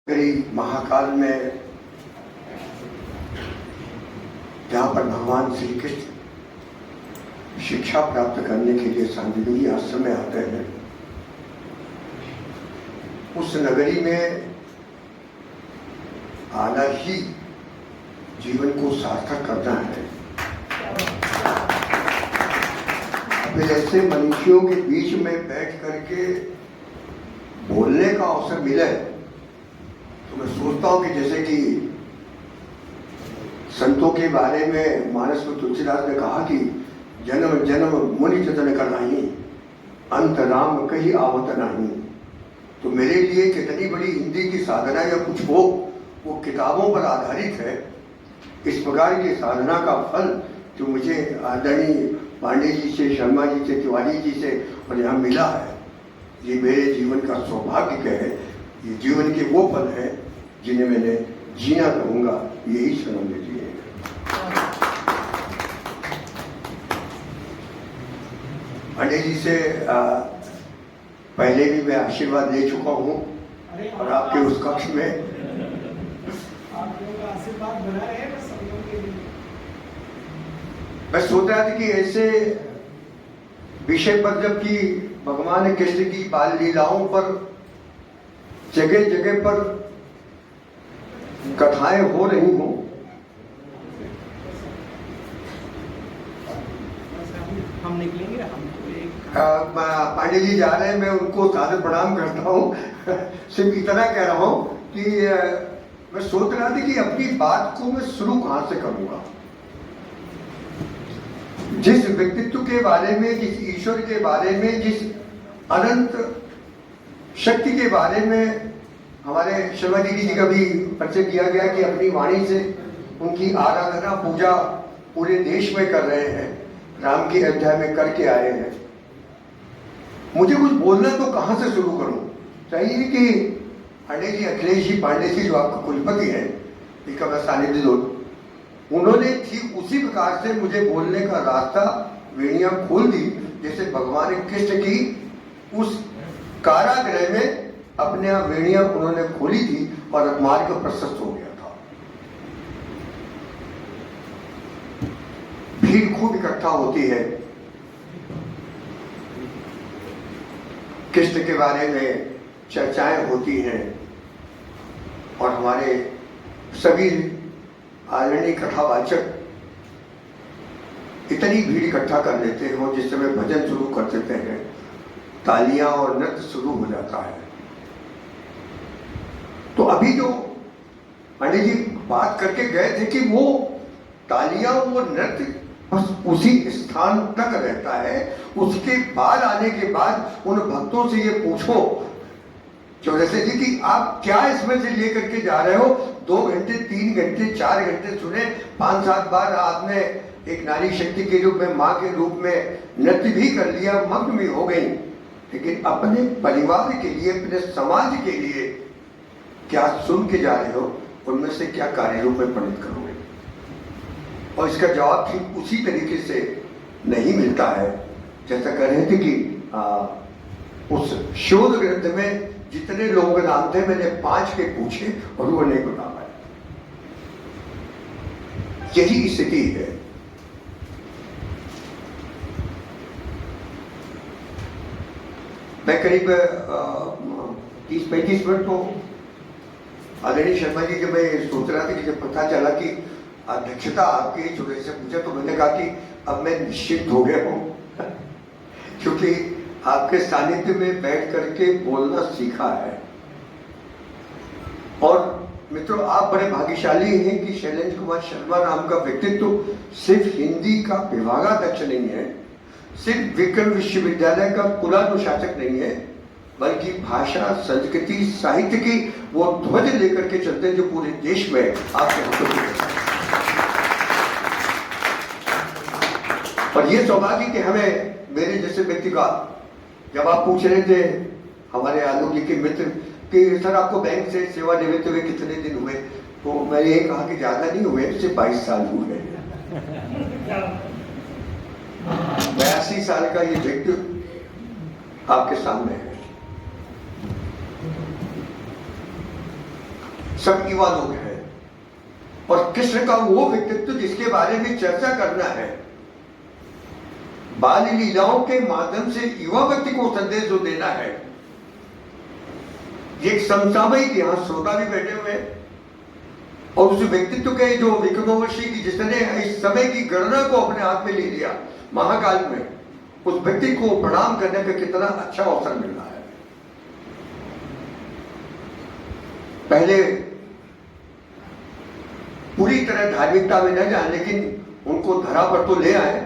महाकाल में जहाँ पर भगवान श्री कृष्ण शिक्षा प्राप्त करने के लिए सांदीपनि आश्रम में आते हैं, उस नगरी में आना ही जीवन को सार्थक करना है। अब ऐसे मनुष्यों के बीच में बैठ करके बोलने का अवसर मिले तो मैं सोचता हूं कि जैसे कि संतों के बारे में मानस में तुलसीदास ने कहा कि जन्म जन्म मुनि जतन कराही, अंत राम कहीं आवत नहीं। तो मेरे लिए कितनी बड़ी हिंदी की साधना या कुछ हो वो किताबों पर आधारित है। इस प्रकार की साधना का फल जो मुझे आदरणीय पांडे जी से, शर्मा जी से, तिवारी जी से और यहाँ मिला है, ये मेरे जीवन का सौभाग्य है। ये जीवन के वो पल है जिन्हें मैंने जीना कहूँगा, यही जन्म ले लिए। पांडे जी से पहले भी मैं आशीर्वाद ले चुका हूँ और आपके उस कक्ष में आप लोगों का आशीर्वाद बना रहे हैं सब लोगों के लिए। मैं सोच रहा था कि ऐसे विषय पर जबकि भगवान कृष्ण की बाल लीलाओं पर जगह जगह पर कथाएं हो रही हों, हम निकलेंगे। हम पांडे जी जा रहे हैं, मैं उनको सादर प्रणाम करता हूँ। सिर्फ इतना कह रहा हूँ कि मैं सोच रहा था कि अपनी बात को मैं शुरू कहाँ से करूँगा। जिस व्यक्तित्व के बारे में, जिस ईश्वर के बारे में, जिस अनंत शक्ति के बारे में हमारे शर्मा जी का भी परिचय किया गया कि अपनी वाणी से उनकी आराधना पूजा पूरे देश में कर रहे हैं, राम की अयोध्या में करके आए हैं, मुझे कुछ बोलना तो कहाँ से शुरू करूं। चाहिए कि पांडे जी, अखिलेश जी पांडे जी जो आपका कुलपति है, इनका मैं सानिध्य दो, उन्होंने ठीक उसी प्रकार से मुझे बोलने का रास्ता वेणियां खोल दी जैसे भगवान कृष्ण की उस कारागृह में अपने आप वेणियां उन्होंने खोली थी और मार्ग प्रशस्त हो गया था। भीड़ खूब इकट्ठा होती है, कृष्ण के बारे में चर्चाएं होती हैं और हमारे सभी आदरणीय कथावाचक इतनी भीड़ इकट्ठा कर लेते हो जिस समय भजन शुरू कर देते हैं, तालियां और नृत्य शुरू हो जाता है। तो अभी जो पांडे जी बात करके गए थे कि वो तालियां और नृत्य बस उसी स्थान तक रहता है, उसके बाद आने के बाद उन भक्तों से ये पूछो चौधरी जी कि आप क्या इसमें से लेकर के जा रहे हो। 2 घंटे 3 घंटे 4 घंटे सुने, 5-7 बार आपने एक नारी शक्ति के रूप में, माँ के रूप में नृत्य भी कर लिया, मग्न भी हो गई, लेकिन अपने परिवार के लिए, अपने समाज के लिए क्या सुन के जा रहे हो, उनमें से क्या कार्य रूप में परिणत करोगे। और इसका जवाब ठीक उसी तरीके से नहीं मिलता है जैसा कह रहे थे कि उस शोध ग्रंथ में जितने लोगों के नाम थे मैंने 5 के पूछे और वो नहीं बता पाए। यही स्थिति है। मैं करीब 30-35 मिनट तो आदरणीय शर्मा जी के मैं सोच रहा था कि जब पता चला कि अध्यक्षता आपके चौधरी से पूछा तो मैंने कहा कि अब मैं निश्चित हो गया हूं क्योंकि आपके सानिध्य में बैठ करके बोलना सीखा है। और मित्रों, आप बड़े भाग्यशाली हैं कि शैलेंद्र कुमार शर्मा नाम का व्यक्तित्व सिर्फ हिंदी का विभागाध्यक्ष नहीं है, सिर्फ विक्रम विश्वविद्यालय का कुलानुशासक नहीं है, बल्कि भाषा, संस्कृति, साहित्य की वो ध्वज लेकर के चलते हैं जो पूरे देश में आपके हाथों में। और ये सौभाग्य कि हमें, मेरे जैसे व्यक्ति का, जब आप पूछ रहे थे हमारे आलोक जी के मित्र कि सर आपको बैंक से सेवा निवृत्त हुए कितने दिन हुए, तो मैंने ये कहा कि ज्यादा नहीं हुए, सिर्फ 22 साल हुए। 82 साल का ये व्यक्ति आपके सामने है। सब युवा लोग हैं और कृष्ण का वो व्यक्तित्व जिसके बारे में चर्चा करना है, बाल लीलाओं के माध्यम से युवा व्यक्ति को संदेश जो देना है, एक समसामयिक यहाँ श्रोता भी बैठे हुए हैं और उस व्यक्तित्व के जो विक्रमोर्वशी की जिसने इस समय की गणना को अपने हाथ में ले लिया महाकाल में, उस व्यक्ति को प्रणाम करने का कितना अच्छा अवसर मिल रहा है। पहले पूरी तरह धार्मिकता में न जाए लेकिन उनको धरा पर तो ले आए।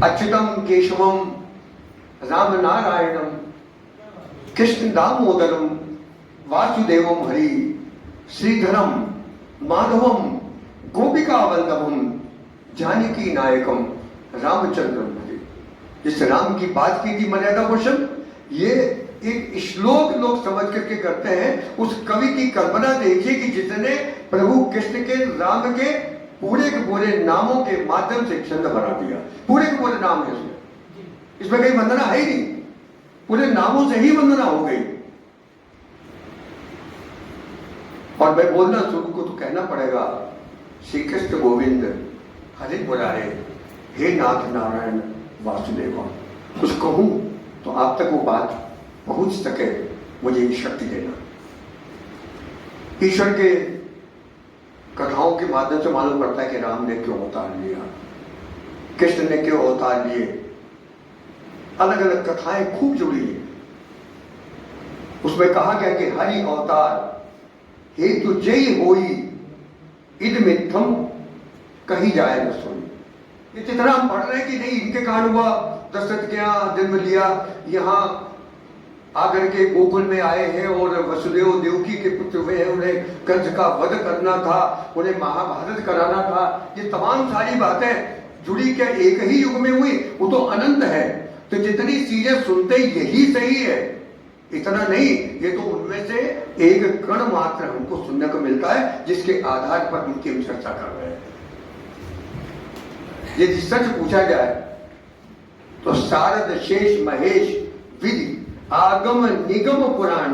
अच्युतम केशवम राम नारायणम कृष्ण दामोदरम वासुदेवम हरि श्रीधरम माधवम गोपिका वल्लभम जानकी नायकम रामचंद्रम हरि। जिस राम की बात की थी मर्यादा पुरुषम, ये एक श्लोक लोग समझ करके करते हैं। उस कवि की कल्पना देखिए कि जिसने प्रभु कृष्ण के राम के पूरे नामों के माध्यम से छंद बना दिया। पूरे नाम है इसमें कहीं वंदना है ही नहीं, पूरे नामों से ही वंदना हो गई। और मैं बोलना शुरू को तो कहना पड़ेगा, श्री कृष्ण गोविंद हरि मुरारे हे नाथ नारायण वासुदेवा। कुछ कहूं तो आप तक वो बात पहुंच सके, मुझे शक्ति देना। ईश्वर के कथाओं के माध्यम से मालूम पड़ता है कि राम ने क्यों अवतार लिया, कृष्ण ने क्यों अवतार लिए। अलग अलग कथाएं खूब जुड़ी है। उसमें कहा गया कि हरि अवतार हेतु जय होई इद मिथम कही जाए न सोई। इस तरह हम पढ़ रहे हैं कि नहीं इनके कारण हुआ, दशरथ के यहाँ जन्म लिया, यहाँ आकर के गोकुल में आए हैं और वसुदेव देवकी के पुत्र हुए हैं, उन्हें कंस का वध करना था, उन्हें महाभारत कराना था। ये तमाम सारी बातें जुड़ी क्या एक ही युग में हुई? वो तो अनंत है। तो जितनी चीजें सुनते यही सही है इतना नहीं, ये तो उनमें से एक कण मात्र हमको सुनने को मिलता है जिसके आधार पर उनकी हम चर्चा कर रहे हैं। यदि सच पूछा जाए तो शारद शेष महेश विधि आगम निगम पुराण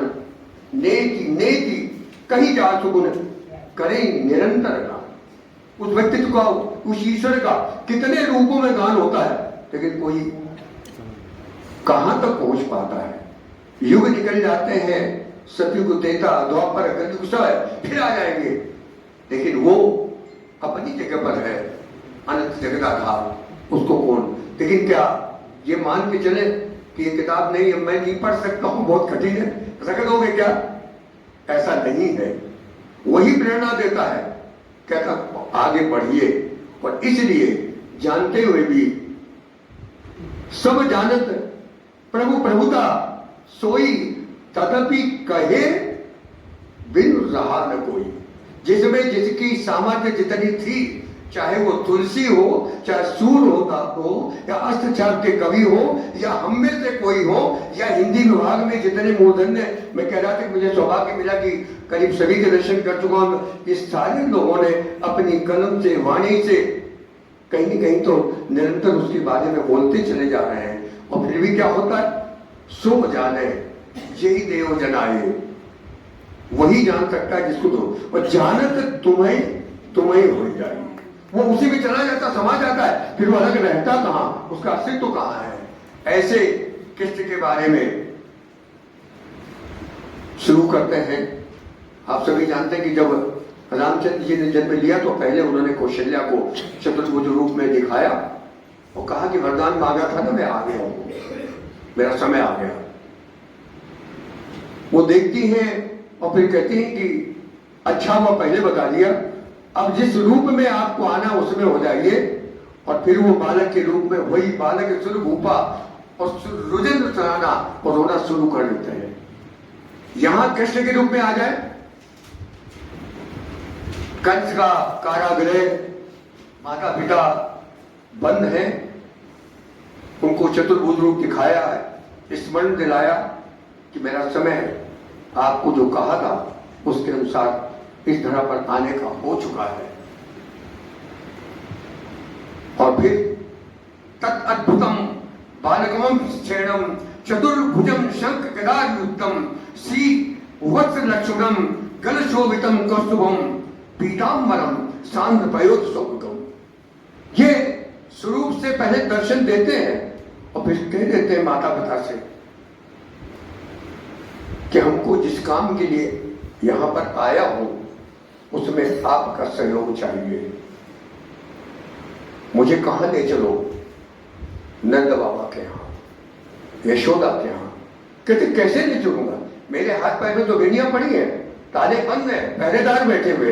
नेति नेति कही जा सुगुण करें निरंतर गान। उस व्यक्तित्व का, उस ईश्वर का कितने रूपों में गान होता है, लेकिन कोई कहां तक पहुंच पाता है। युग निकल जाते हैं, सतयुग त्रेता द्वापर कलयुग सब फिर आ जाएंगे, लेकिन वो अपनी जगह पर है अनंत जगदाधार। उसको कौन, लेकिन क्या ये मान के चले कि ये किताब नहीं, मैं नहीं पढ़ सकता हूं, बहुत कठिन है, रख दोगे क्या? ऐसा नहीं है। वही प्रेरणा देता है, कहता आगे बढ़िए। और इसलिए जानते हुए भी सब जानत प्रभु प्रभुता सोई तदपि कहे बिन रहा न कोई। जिसमें जिसकी सामर्थ्य जितनी थी, चाहे वो तुलसी हो, चाहे सूर होता हो, या अष्टछाप के कवि हो, या हम में से कोई हो, या हिंदी विभाग में जितने मूर्धन्य, मैं कह रहा था कि मुझे सौभाग्य मिला कि करीब सभी के दर्शन कर चुका हूं। इस सारे लोगों ने अपनी कलम से, वाणी से कहीं न कहीं तो निरंतर उसके बारे में बोलते चले जा रहे हैं। और फिर भी क्या होता है? सो जाने यही देव जनाए, वही जान सकता है जिसको तो, और जानत तुम्हें हो जाए। वो उसी में चला जाता, समा जाता है, फिर वो अलग रहता कहां, उसका अस्तित्व कहां है। ऐसे कृष्ण के बारे में शुरू करते हैं। आप सभी जानते हैं कि जब रामचंद्र जी ने जन्म लिया तो पहले उन्होंने कौशल्या को चतुर्भुज रूप में दिखाया और कहा कि वरदान मांगा था ना, मैं आ गया हूं, मेरा समय आ गया। वो देखती हैं और फिर कहती हैं कि अच्छा वो पहले बता दिया, अब जिस रूप में आपको आना उसमें हो जाइए। और फिर वो बालक के रूप में वही बालक शुरू भूपा और रुजन सराना और रोना शुरू कर देते हैं। यहां कृष्ण के रूप में आ जाए, कंस का कारागृह, माता पिता बंद है, उनको चतुर्भुज रूप दिखाया है, स्मरण दिलाया कि मेरा समय आपको जो कहा था उसके अनुसार इस धरा पर आने का हो चुका है। और फिर तत् अद्भुतम बालकम श्रेणम चतुर्भुजम शंख गदायुक्तम श्री वत्स लक्ष्मणम गलशोभितम कौस्तुभम पीताम्बरम सांद्र पयोत्सवकम। ये स्वरूप से पहले दर्शन देते हैं और फिर कह देते हैं माता पिता से कि हमको जिस काम के लिए यहां पर आया हूं उसमें आपका सहयोग चाहिए। मुझे कहां ले चलो? नंद बाबा के यहां, यशोदा के यहां। कहते कैसे ले चलूंगा? मेरे हाथ पैर में तो बेड़ियां पड़ी हैं, ताले बंद हैं, पहरेदार बैठे हुए,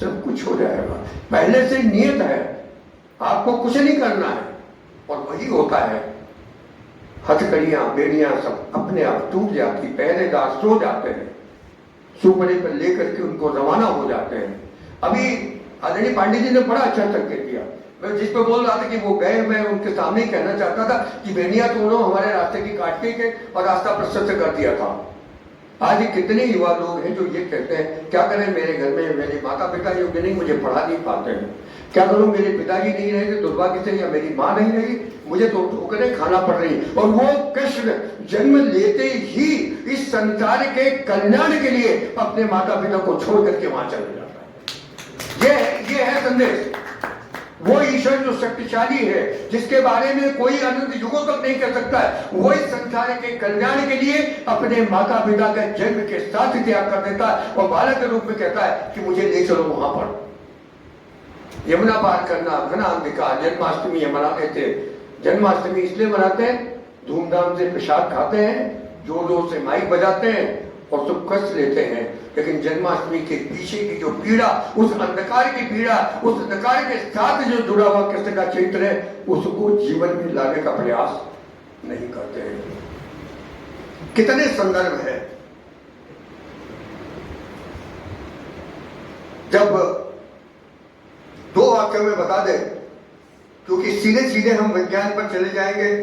सब कुछ हो जाएगा। पहले से नियत है, आपको कुछ नहीं करना है और वही होता है। हथकड़ियां बेड़ियां सब अपने आप टूट जाती, पहरेदार सो जाते हैं, सुपड़े पर लेकर के उनको रवाना हो जाते हैं। अभी आदरणीय पांडे जी ने बड़ा अच्छा संकेत किया। मैं जिस पे बोल रहा था कि वो गए, मैं उनके सामने ही कहना चाहता था कि बेड़ियां तो उन्होंने हमारे रास्ते की काट के और रास्ता प्रशस्त कर दिया था। आज कितने युवा लोग हैं जो ये कहते हैं क्या करें, मेरे घर में मेरे माता पिता योग्य नहीं, मुझे पढ़ा नहीं पाते हैं, क्या करूं, मेरे पिताजी नहीं रहे दुर्भाग्य से, या मेरी माँ नहीं रही, मुझे तो ठोकरें खाना पड़ रही। और वो कृष्ण जन्म लेते ही इस संसार के कल्याण के लिए अपने माता पिता को छोड़ करके वहां चले जाता है। ये है संदेश। वो ईश्वर जो शक्तिशाली है, जिसके बारे में कोई अनंत युगों तक नहीं कर सकता है, वो इस संसार के कल्याण के लिए अपने माता पिता के जन्म के साथ त्याग कर देता है और बालक के रूप में कहता है कि मुझे ले चलो वहां पर। यमुना पार करना, घना अंबिका, जन्माष्टमी मनाते थे। जन्माष्टमी इसलिए मनाते हैं, धूमधाम से प्रसाद खाते हैं, जोर जोर से माइक बजाते हैं और सब कष्ट लेते हैं। लेकिन जन्माष्टमी के पीछे की जो पीड़ा, उस अंधकार की पीड़ा, उस अंधकार के साथ जो जुड़ा हुआ कृष्ण का चरित्र है, उसको जीवन में लाने का प्रयास नहीं करते हैं। कितने संदर्भ है। जब दो वाक्यों में बता दे, क्योंकि सीधे सीधे हम विज्ञान पर चले जाएंगे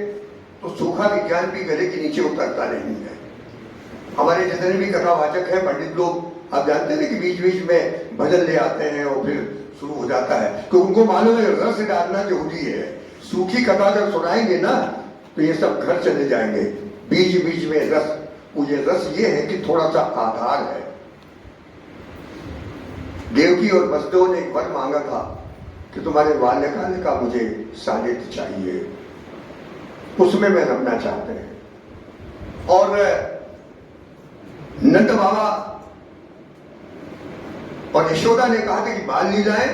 तो सूखा विज्ञान भी गले के नीचे उतरता नहीं है। हमारे जितने भी कथावाचक हैं, पंडित लोग, आप जानते हैं कि बीच बीच में भजन ले आते हैं और फिर शुरू हो जाता है, तो उनको मालूम है रस डालना जरूरी है। सूखी कथा अगर सुनाएंगे ना तो ये सब घर चले जाएंगे। बीच बीच में रस, मुझे रस ये है कि थोड़ा सा आधार है। देवकी और वसुदेव ने एक वर मांगा था कि तुम्हारे बाल्यकाल का मुझे सानिध्य चाहिए, उसमें मैं रमना चाहते हैं। और नंद बाबा और यशोदा ने कहा था कि बाल लीलाएं,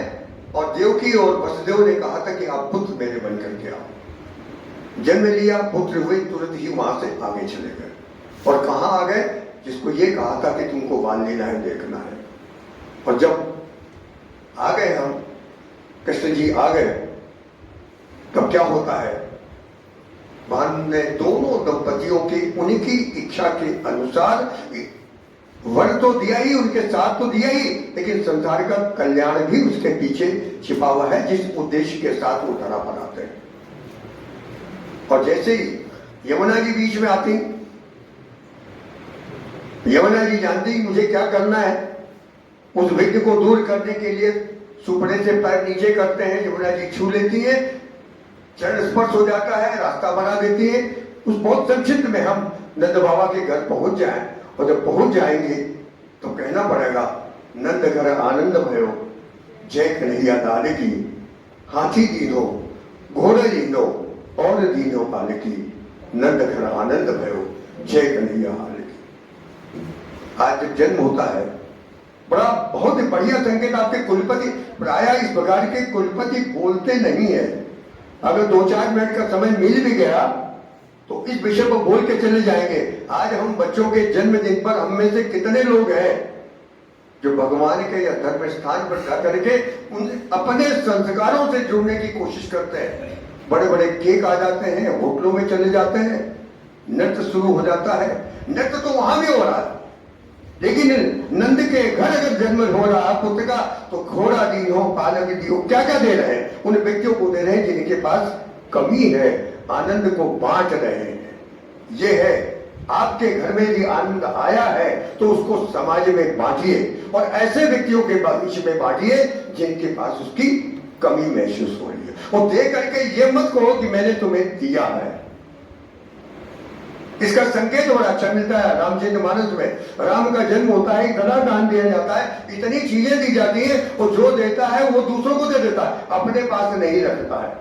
और देवकी और वसुदेव ने कहा था कि आप पुत्र मेरे बन करके आओ। जन्म लिया, पुत्र हुए, तुरंत ही वहां से आगे चले गए। और कहां आ गए? जिसको ये कहा था कि तुमको बाल लीलाएं देखना है। और जब आ गए हम, कृष्ण जी आ गए, तब क्या होता है? भगवान ने दोनों दंपतियों की उनकी इच्छा के अनुसार वर तो दिया ही, उनके साथ तो दिया ही, लेकिन संसार का कल्याण भी उसके पीछे छिपा हुआ है, जिस उद्देश्य के साथ वो धरा बनाते हैं। और जैसे ही यमुना जी बीच में आती, यमुना जी जानती मुझे क्या करना है, उस विघ्न को दूर करने के लिए सुपड़े से पैर नीचे करते हैं, यमुना जी छू लेती है, चरण स्पर्श हो जाता है, रास्ता बना देती है। उस बहुत संक्षिप्त में हम नंद बाबा के घर पहुंच जाएं, और जब पहुंच जाएंगे तो कहना पड़ेगा, नंद घर आनंद भयो, जय कन्हैया लाल की, हाथी दीनो घोड़े दीनो और दीनो पाल की, नंद घर आनंद भयो, जय कन्हैया लाल की। आज जब जन्म होता है, बड़ा बहुत ही बढ़िया संकेत। आपके कुलपति प्राय इस प्रकार के कुलपति बोलते नहीं है। अगर 2-4 मिनट का समय मिल भी गया तो इस विषय पर बोल के चले जाएंगे। आज हम बच्चों के जन्मदिन पर हम में से कितने लोग हैं जो भगवान के या धर्म स्थान पर जाकर के उन अपने संस्कारों से जुड़ने की कोशिश करते हैं। बड़े बड़े केक आ जाते हैं, होटलों में चले जाते हैं, नृत्य शुरू हो जाता है। नृत्य तो वहां भी हो रहा है, लेकिन नंद के घर अगर जन्म हो रहा पुत्र का, तो घोड़ा दी हो, पालक दी हो, क्या क्या दे रहे हैं? उन व्यक्तियों को दे रहे हैं जिनके पास कमी है, आनंद को बांट रहे हैं। ये है, आपके घर में यदि आनंद आया है तो उसको समाज में बांटिए, और ऐसे व्यक्तियों के बीच में बांटिए जिनके पास उसकी कमी महसूस हो रही है। और दे करके ये मत कहो कि मैंने तुम्हें दिया है। इसका संकेत बड़ा अच्छा मिलता है रामचरितमानस में। राम का जन्म होता है, गदा दान दिया जाता है, इतनी चीजें दी जाती हैं, और जो देता है वो दूसरों को दे देता है, अपने पास नहीं रखता है।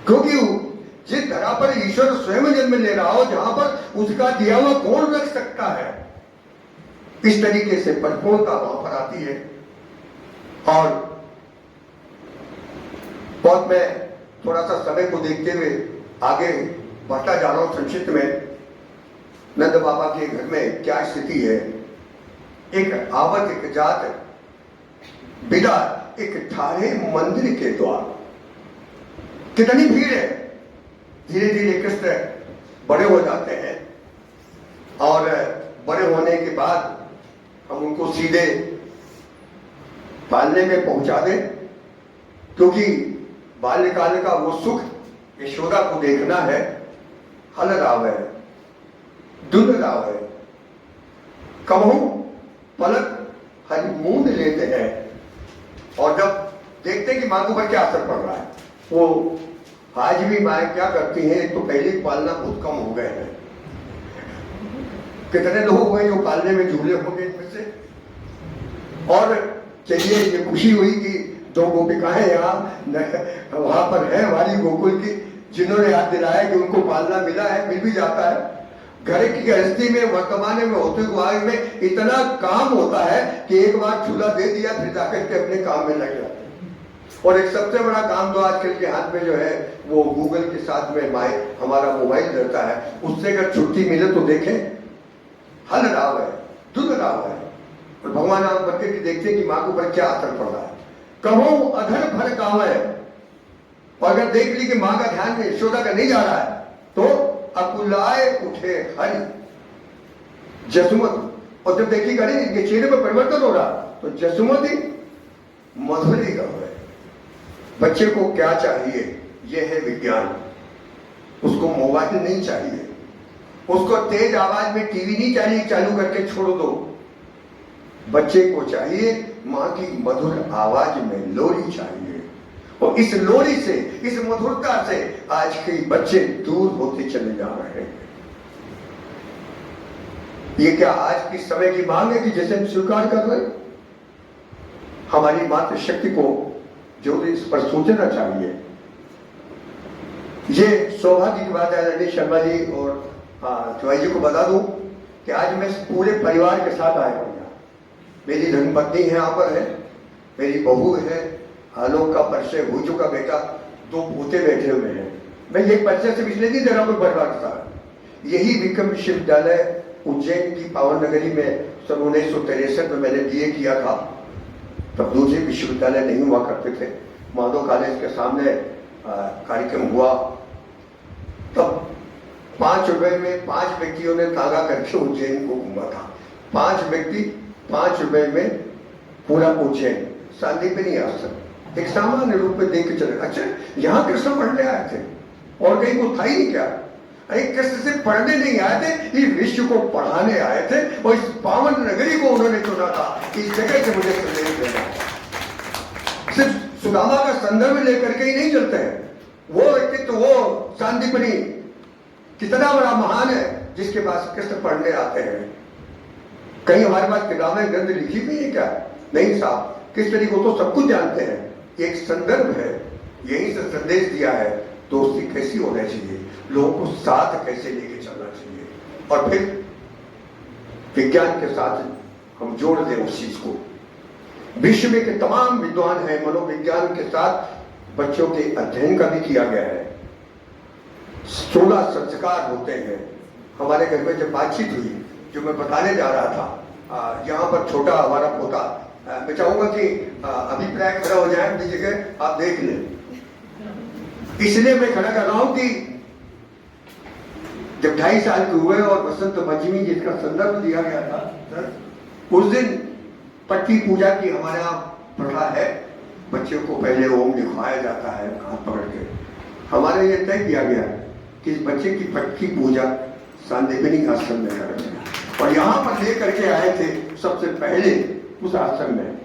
क्योंकि जिस धरा पर ईश्वर स्वयं जन्म ले रहा हो, जहां पर उसका दिया हुआ कौन रख सकता है, इस तरीके से परिपूर्णता वहां पर आती है। और बहुत मैं थोड़ा सा समय को देखते हुए आगे बढ़ता जा रहा हूं। संक्षिप्त में नंद बाबा के घर में क्या स्थिति है। एक आवत एक जात विदा एक ठारे मंदिर के द्वार। कितनी भीड़ है। धीरे धीरे कृष्ण बड़े हो जाते हैं, और बड़े होने के बाद हम उनको सीधे पालने में पहुंचा दें, क्योंकि बाल्यकाल का वो सुख यशोदा को देखना है। हल राव है, दुल राव है, कबहू पलक हरि मूंद लेते हैं, और जब देखते हैं कि मां के ऊपर क्या असर पड़ रहा है। वो आज भी माएँ क्या करती हैं, तो पहले पालना बहुत कम हो गए हैं। कितने लोग हुए जो पालने में झूले होंगे इनमें से। और चलिए ये खुशी हुई कि 2 गोपिकाएं यहाँ वहां पर है हमारी गोकुल की, जिन्होंने याद दिलाया कि उनको पालना मिला है, मिल भी जाता है। घर की गृहस्थी में वर्तमान में होते हुए में इतना काम होता है कि एक बार झूला दे दिया, फिर जाकर के अपने काम में लग जाते हैं। और एक सबसे बड़ा काम तो आजकल के हाथ में जो है वो गूगल के साथ में हमारा मोबाइल रहता है, उससे अगर छुट्टी मिले तो देखें। हल राव है, दुध राव है, और भगवान आप बच्चे की देखते हैं कि माँ के ऊपर क्या असर पड़ रहा है। कहो अधर भर काम है, और अगर देख ली कि माँ का ध्यान में यशोदा का नहीं जा रहा है, तो अकुलाए उठे हरि जसुमत। और जब देखी करें इनके चेहरे पर परिवर्तन हो रहा, तो जसुमती मधुरी का है। बच्चे को क्या चाहिए, यह है विज्ञान। उसको मोबाइल नहीं चाहिए, उसको तेज आवाज में टीवी नहीं चाहिए चालू करके छोड़ दो। बच्चे को चाहिए मां की मधुर आवाज में लोरी चाहिए, और इस लोरी से, इस मधुरता से आज के बच्चे दूर होते चले जा रहे हैं। ये क्या आज की समय की मांग है कि जैसे हम स्वीकार कर रहे हैं? हमारी मातृशक्ति को जो इस पर सोचना चाहिए। ये सौभाग्य की बात है रणजीत शर्मा जी और चौहाई जी को बता दूं कि आज मैं पूरे परिवार के साथ आया हूं। मेरी धर्मपत्नी है, यहाँ पर है, मेरी बहू है, आलोक का परिचय हो चुका बेटा, 2 पोते बैठे हुए हैं। मैं ये परिचय से इसलिए नहीं दे रहा हूँ परिवार के साथ। यही विक्रम विश्वविद्यालय उज्जैन की पावन नगरी में सन 1963 में मैंने BA किया था। तब दूसरे विश्वविद्यालय नहीं हुआ करते थे। माधव कॉलेज के सामने कार्यक्रम हुआ, तब 5 रुपए में 5 व्यक्तियों ने तागा करके उज्जैन को घूमा था। 5 व्यक्ति 5 रुपए में पूरा उज्जैन सांदीपनि आश्रम एक सामान्य रूप में देख के चले। अच्छा, यहाँ कृष्ण पढ़ने आए थे और कहीं को था ही नहीं क्या? अरे कृष्ण से पढ़ने नहीं आए थे, इस विश्व को पढ़ाने आए थे, और इस पावन नगरी को उन्होंने चुना था। इस जगह से मुझे संदेश देना। सिर्फ सुदामा का संदर्भ लेकर के ही नहीं चलते हैं। वो व्यक्तित्व, वो सांदीपनि कितना बड़ा महान है जिसके पास कृष्ण पढ़ने आते हैं। कहीं हमारे पास किताबें ग्रंथ लिखी भी है क्या? नहीं साहब, किस तरीके को तो सब कुछ जानते हैं। एक संदर्भ है, यही से संदेश दिया है। दोस्ती कैसी होना चाहिए, लोगों को साथ कैसे लेके चलना चाहिए, और फिर विज्ञान के साथ हम जोड़ दें उस चीज को। विश्व में के तमाम विद्वान हैं, मनोविज्ञान के साथ बच्चों के अध्ययन का भी किया गया है। 16 संस्कार होते हैं। हमारे घर में जब बातचीत हुई, जो मैं बताने जा रहा था, यहाँ पर छोटा हमारा पोता, मैं चाहूंगा कि अभिप्राय खड़ा हो जाए अपनी जगह, आप देख लें। इसलिए मैं खड़ा कर रहा हूं कि जब 2.5 साल के हुए और बसंत पंचमी जिसका संदर्भ दिया गया था, उस दिन पट्टी पूजा की हमारे यहाँ प्रथा है। बच्चों को पहले ओम लिखवाया जाता है हाथ पकड़ के। हमारे ये तय किया गया कि इस बच्चे की पट्टी पूजा सांदीपनि आश्रम में करेंगे, और यहाँ पर ले करके आए थे सबसे पहले उस आश्रम में।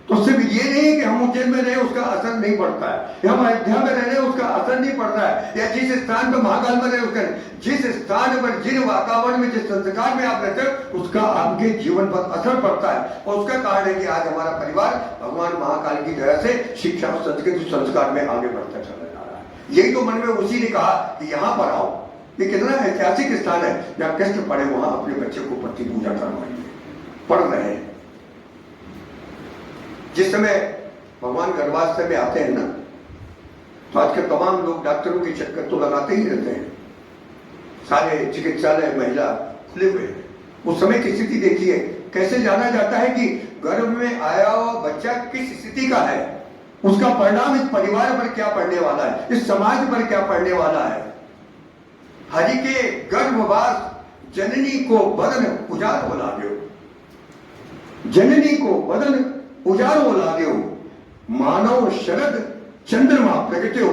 तो सिर्फ ये नहीं कि हम उज्जैन में रहे उसका असर नहीं पड़ता है, या हम अयोध्या में रह रहे उसका असर नहीं पड़ता है, या जिस स्थान पर महाकाल में रहे उसका, जिस स्थान पर जिन वातावरण में जिस संस्कार में आप रहते हो उसका आपके जीवन पर असर पड़ता है। और उसका कारण है कि आज हमारा परिवार भगवान महाकाल की दया से शिक्षा और संस्कृति संस्कार में आगे बढ़ता चला जा रहा है। यही तो मन में उसी ने कहा कि यहाँ पर आओ, ये कितना ऐतिहासिक स्थान है, जहाँ कष्ट पड़े वहां अपने बच्चे को प्रति पूजा करवाइए। पढ़ रहे हैं, जिस समय भगवान गर्भावस्था में आते हैं ना, तो आज के तमाम लोग डॉक्टरों के चक्कर तो लगाते ही रहते हैं, सारे चिकित्सालय महिला खुले हुए हैं। उस समय की स्थिति देखिए, कैसे जाना जाता है कि गर्भ में आया हुआ बच्चा किस स्थिति का है, उसका परिणाम इस परिवार पर क्या पड़ने वाला है, इस समाज पर क्या पड़ने वाला है। हरि के गर्भवास जननी को बदन उजाड़ हो लागे, जननी को बदन उजाड़ो लाग्यो, मानव शरद चंद्रमा प्रगट्यो,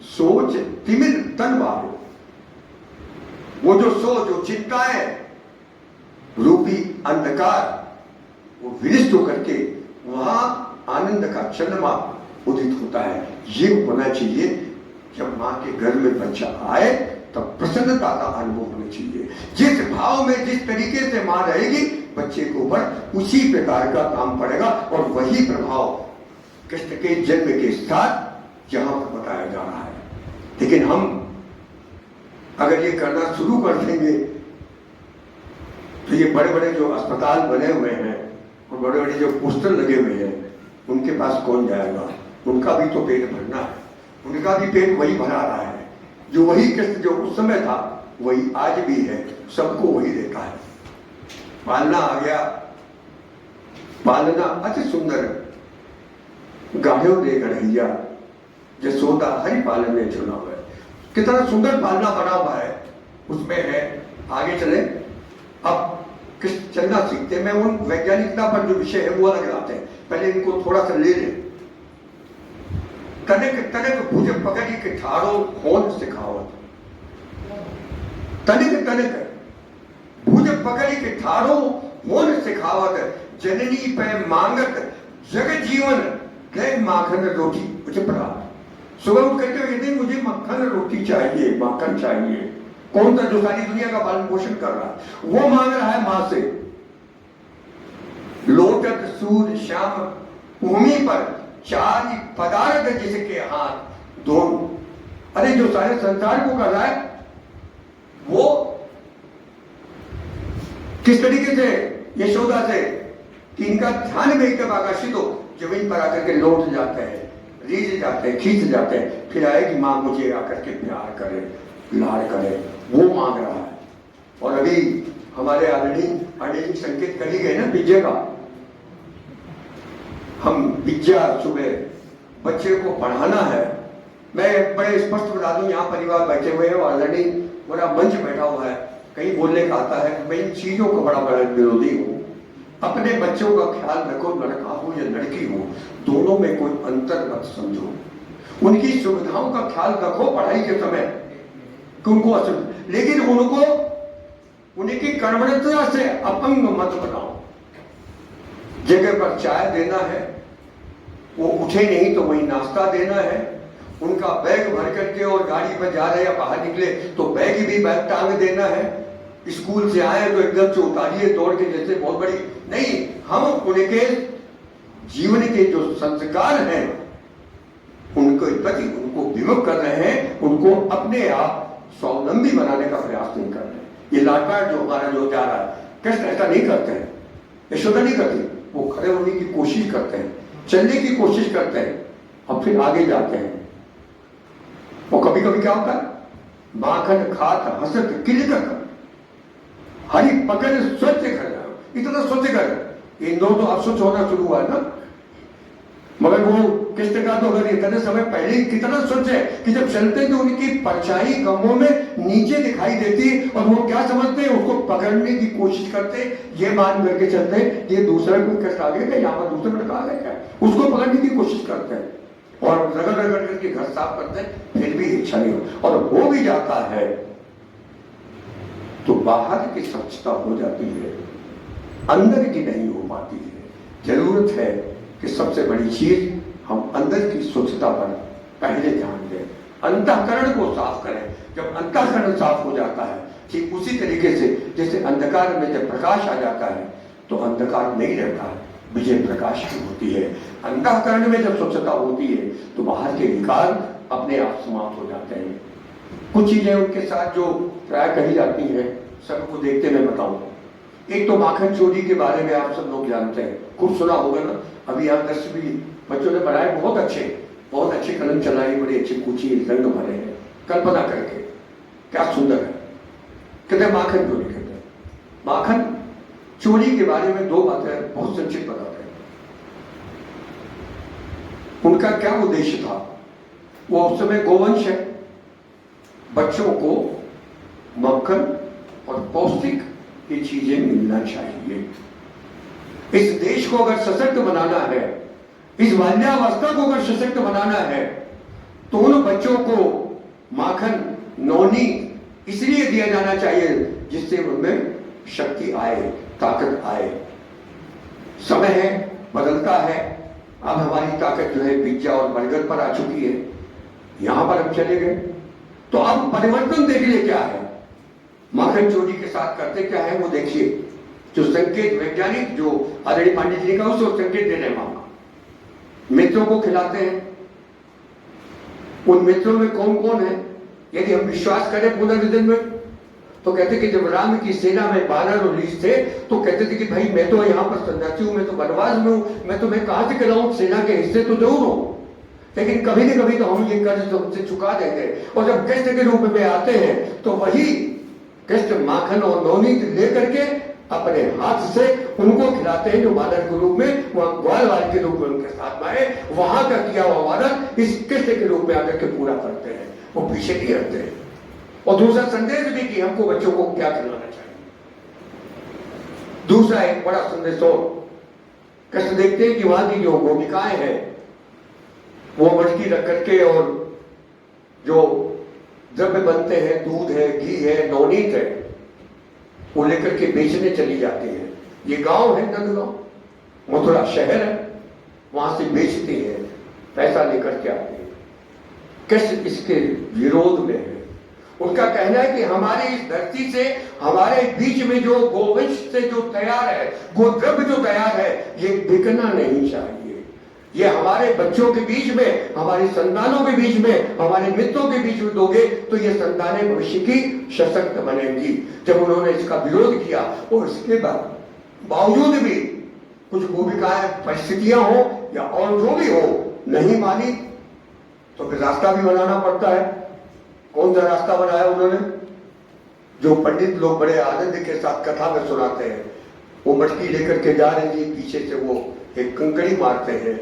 सोच तिमिर तन वालो। वो जो सोच, जो चिंताएं रूपी अंधकार वो विनिष्ट होकर के वहां आनंद का चंद्रमा उदित होता है। ये होना चाहिए जब मां के घर में बच्चा आए, तब प्रसन्नता का अनुभव होना चाहिए। जिस भाव में जिस तरीके से मां रहेगी बच्चे के ऊपर उसी प्रकार का काम पड़ेगा, और वही प्रभाव कृष्ण के जन्म के साथ यहां पर बताया जा रहा है। लेकिन हम अगर ये करना शुरू कर देंगे तो ये बड़े बड़े जो अस्पताल बने हुए हैं और बड़े बड़े जो पोस्टर लगे हुए हैं, उनके पास कौन जाएगा? उनका भी तो पेट भरना है, उनका भी पेट वही भरा रहा है। जो वही कृष्ण जो उस समय था वही आज भी है, सबको वही देता है। पालना आ गया, पालना अति सुंदर गाढ़ो दे गढ़ैया, जसोदा हरि पालन में चुना हुआ है। कितना सुंदर पालना बना हुआ है, उसमें है। आगे चले, अब कृष्ण चलना सीखते। मैं उन वैज्ञानिकता पर जो विषय है वो अलग लाते हैं, पहले इनको थोड़ा सा ले लें। तनिक तनिक भुज पकड़ी के ठाड़ो होन सिखावत, तनिक तनिक भुज पकड़ी के ठाड़ो होन सिखावत, जननी पे मांगत जग जीवन गए माखन रोटी। मुझे पढ़ा, सुबह उठ करके कहते मुझे मक्खन रोटी चाहिए, माखन चाहिए। कौन था जो सारी दुनिया का पालन पोषण कर रहा है? वो मांग रहा है मां से। लोटत सूर्य श्याम भूमि पर चार पदार्थ जिसके हाथ दोनों। अरे जो सारे संसार को कर रहा है वो किस तरीके से यशोदा से कि इनका ध्यान में एकदम आकर्षित हो, जमीन पर आकर के लौट जाते हैं, रीझ जाते हैं, खींच जाते हैं, फिर आएगी मां मुझे आकर के प्यार करे, लाड़ करे, वो मांग रहा है। और अभी हमारे आदरणीय संकेत कर ही गए ना पिज्जे का। हम पिज्जा सुबह बच्चे को पढ़ाना है। मैं बड़े स्पष्ट बता दूं, यहाँ परिवार बैठे हुए हैं और ऑलरेडी पूरा मंच बैठा हुआ है, कहीं बोलने का आता है। मैं इन चीजों का बड़ा बड़ा विरोधी हूँ। अपने बच्चों का ख्याल रखो, लड़का हो या लड़की हो, दोनों में कोई अंतर मत समझो। उनकी सुविधाओं का ख्याल रखो पढ़ाई के समय कि उनको असुविधा, लेकिन उनको उनकी कर्मण्यता से अपंग मत बनाओ। जगह पर चाय देना है, वो उठे नहीं तो वही नाश्ता देना है। उनका बैग भर करके और गाड़ी पर जा रहे या बाहर निकले तो बैग भी बैग टांग देना है। स्कूल से आए तो एकदम से उतारिए दौड़ के, जैसे बहुत बड़ी नहीं। हम उनके जीवन के जो संस्कार हैं उनको प्रति उनको विमुख कर रहे हैं, उनको अपने आप स्वावलंबी बनाने का प्रयास नहीं कर रहे। ये लाडपाट जो हमारा जो जा रहा है, कृष्ण ऐसा नहीं करते हैं, यशोदा नहीं करती। वो खड़े होने की कोशिश करते हैं, चलने की कोशिश करते हैं और फिर आगे जाते हैं। वो कभी कभी क्या होता है, माखन खात हसत किलकत हरी पकड़ स्वच्छ कर, इतना स्वच्छ कर। इंदौर तो अस्वच्छ होना शुरू हुआ है ना, मगर वो कृष्ण का तो अगर इतने समय पहले ही कितना स्वच्छ है कि जब चलते तो उनकी परछाई गमों में नीचे दिखाई देती और वो क्या समझते हैं, उसको पकड़ने की कोशिश करते, ये मान करके चलते ये दूसरा कोई कष्ट आ गया, यहाँ पर दूसरा कष्ट आ गया, उसको पकड़ने की कोशिश करते हैं और रगड़ रगड़ करके घर साफ करते हैं, फिर भी इच्छा नहीं हो। और हो भी जाता है तो बाहर की स्वच्छता हो जाती है, अंदर की नहीं हो पाती है। जरूरत है कि सबसे बड़ी चीज हम अंदर की स्वच्छता पर पहले ध्यान दें, अंतःकरण को साफ करें। जब अंतःकरण साफ हो जाता है, ठीक उसी तरीके से जैसे अंधकार में जब प्रकाश आ जाता है तो अंधकार नहीं रहता है, विजय प्रकाश की होती है। अंतःकरण में जब स्वच्छता होती है तो बाहर के विकार अपने आप समाप्त हो जाते हैं। कुछ चीजें उनके साथ जो प्राय कही जाती हैं, सबको देखते मैं बताऊं। एक तो माखन चोरी के बारे में आप सब लोग जानते हैं, खूब सुना होगा ना। अभी यहाँ दृश्य भी बच्चों ने बनाए, बहुत अच्छे कलम चलाई, बड़े अच्छे कुची रंग भरे हैं, कल्पना करके क्या सुंदर है। कहते हैं माखन चोरी, कहते हैं माखन चोरी के बारे में दो बातें बहुत संक्षिप्त बताते हैं। उनका क्या उद्देश्य था? वो उस समय गोवंश है, बच्चों को मक्खन और पौष्टिक ये चीजें मिलना चाहिए। इस देश को अगर सशक्त बनाना है, इस बाल्यावस्था को अगर सशक्त बनाना है, तो उन बच्चों को माखन नौनी इसलिए दिया जाना चाहिए जिससे उनमें शक्ति आए, ताकत आए। समय है, बदलता है, अब हमारी ताकत जो है पिज्जा और बर्गर पर आ चुकी है, यहां पर हम चले गए। तो अब परिवर्तन देखिए क्या है, माखन चोरी के साथ करते क्या है वो देखिए। जो संकेत वैज्ञानिक जो आदरणीय पांडे जी का उसको संकेत दे रहे हैं, मित्रों को खिलाते हैं। उन मित्रों में कौन कौन है? यदि हम विश्वास करें पुनर्जन्म में, तो कहते कि जब राम की सेना में बानर और रीछ थे तो कहते थे कि भाई मैं तो यहाँ पर सन्यासी हूं, मैं तो वनवास में हूं, मैं तुम्हें कहां से खिलाऊं, सेना के हिस्से तो जरूर हो, लेकिन कभी न कभी तो हम ये कर्ज तुमसे चुका देंगे। और जब कष्ट के रूप में आते हैं तो वही कष्ट माखन और नवनीत लेकर के अपने हाथ से उनको खिलाते हैं जो बानर के रूप में वहां ग्वालवाल के रूप में उनके साथ में आए। वहां का किया हुआ वादन इस कष्ट के रूप में आकर के पूरा करते हैं, वो पीछे नहीं हटते हैं। और दूसरा संदेश भी कि हमको बच्चों को क्या खिलाना चाहिए। दूसरा एक बड़ा संदेश और कष्ट देखते हैं कि वहां की जो गोपिकाएं हैं वो मटकी रख करके और जो द्रव्य बनते हैं, दूध है, घी है, नवनीत है, वो लेकर के बेचने चली जाती है। ये गांव है नंदगांव, मथुरा शहर है, वहां से बेचती है, पैसा लेकर के आती है। कैसे इसके विरोध में है। उनका कहना है कि हमारी इस धरती से, हमारे बीच में जो गोवंश से जो तैयार है, गोद्रव्य जो तैयार है, ये बिकना नहीं चाहिए। ये हमारे बच्चों के बीच में, हमारी संतानों के बीच में, हमारे मित्रों के बीच में दोगे तो ये संतानें भविष्य की सशक्त बनेंगी। जब उन्होंने इसका विरोध किया और इसके बावजूद भी कुछ गोपिकाएं, परिस्थितियां हो या और जो भी हो, नहीं मानी, तो फिर रास्ता भी बनाना पड़ता है। कौन सा रास्ता बनाया उन्होंने? जो पंडित लोग बड़े आनंद के साथ कथा में सुनाते हैं, वो मटकी लेकर के जा रही है, पीछे से वो एक कंकड़ी मारते हैं,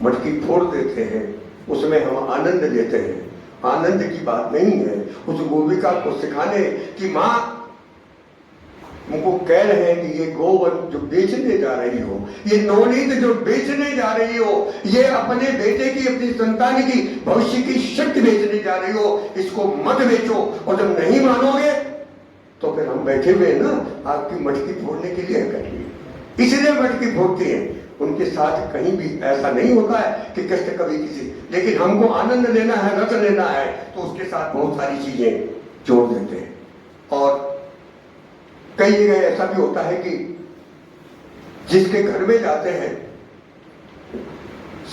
मटकी फोड़ देते हैं, उसमें हम आनंद लेते हैं। आनंद की बात नहीं है। उस गोपिका को सिखाने की मां उनको कह रहे हैं कि ये गोवन जो बेचने जा रही हो, ये नवनीत जो बेचने जा रही हो, ये अपने बेटे की, अपनी संतान की भविष्य की शक्ति बेचने जा रही हो, इसको मत बेचो। और जब नहीं मानोगे तो फिर हम बैठे हुए ना आपकी मटकी फोड़ने के लिए करेंगे, इसलिए मटकी फोड़ती है। उनके साथ कहीं भी ऐसा नहीं होता है कि कष्ट कभी किसी, लेकिन हमको आनंद लेना है, रस लेना है, तो उसके साथ बहुत सारी चीजें जोड़ देते हैं। और कई जगह ऐसा भी होता है कि जिसके घर में जाते हैं,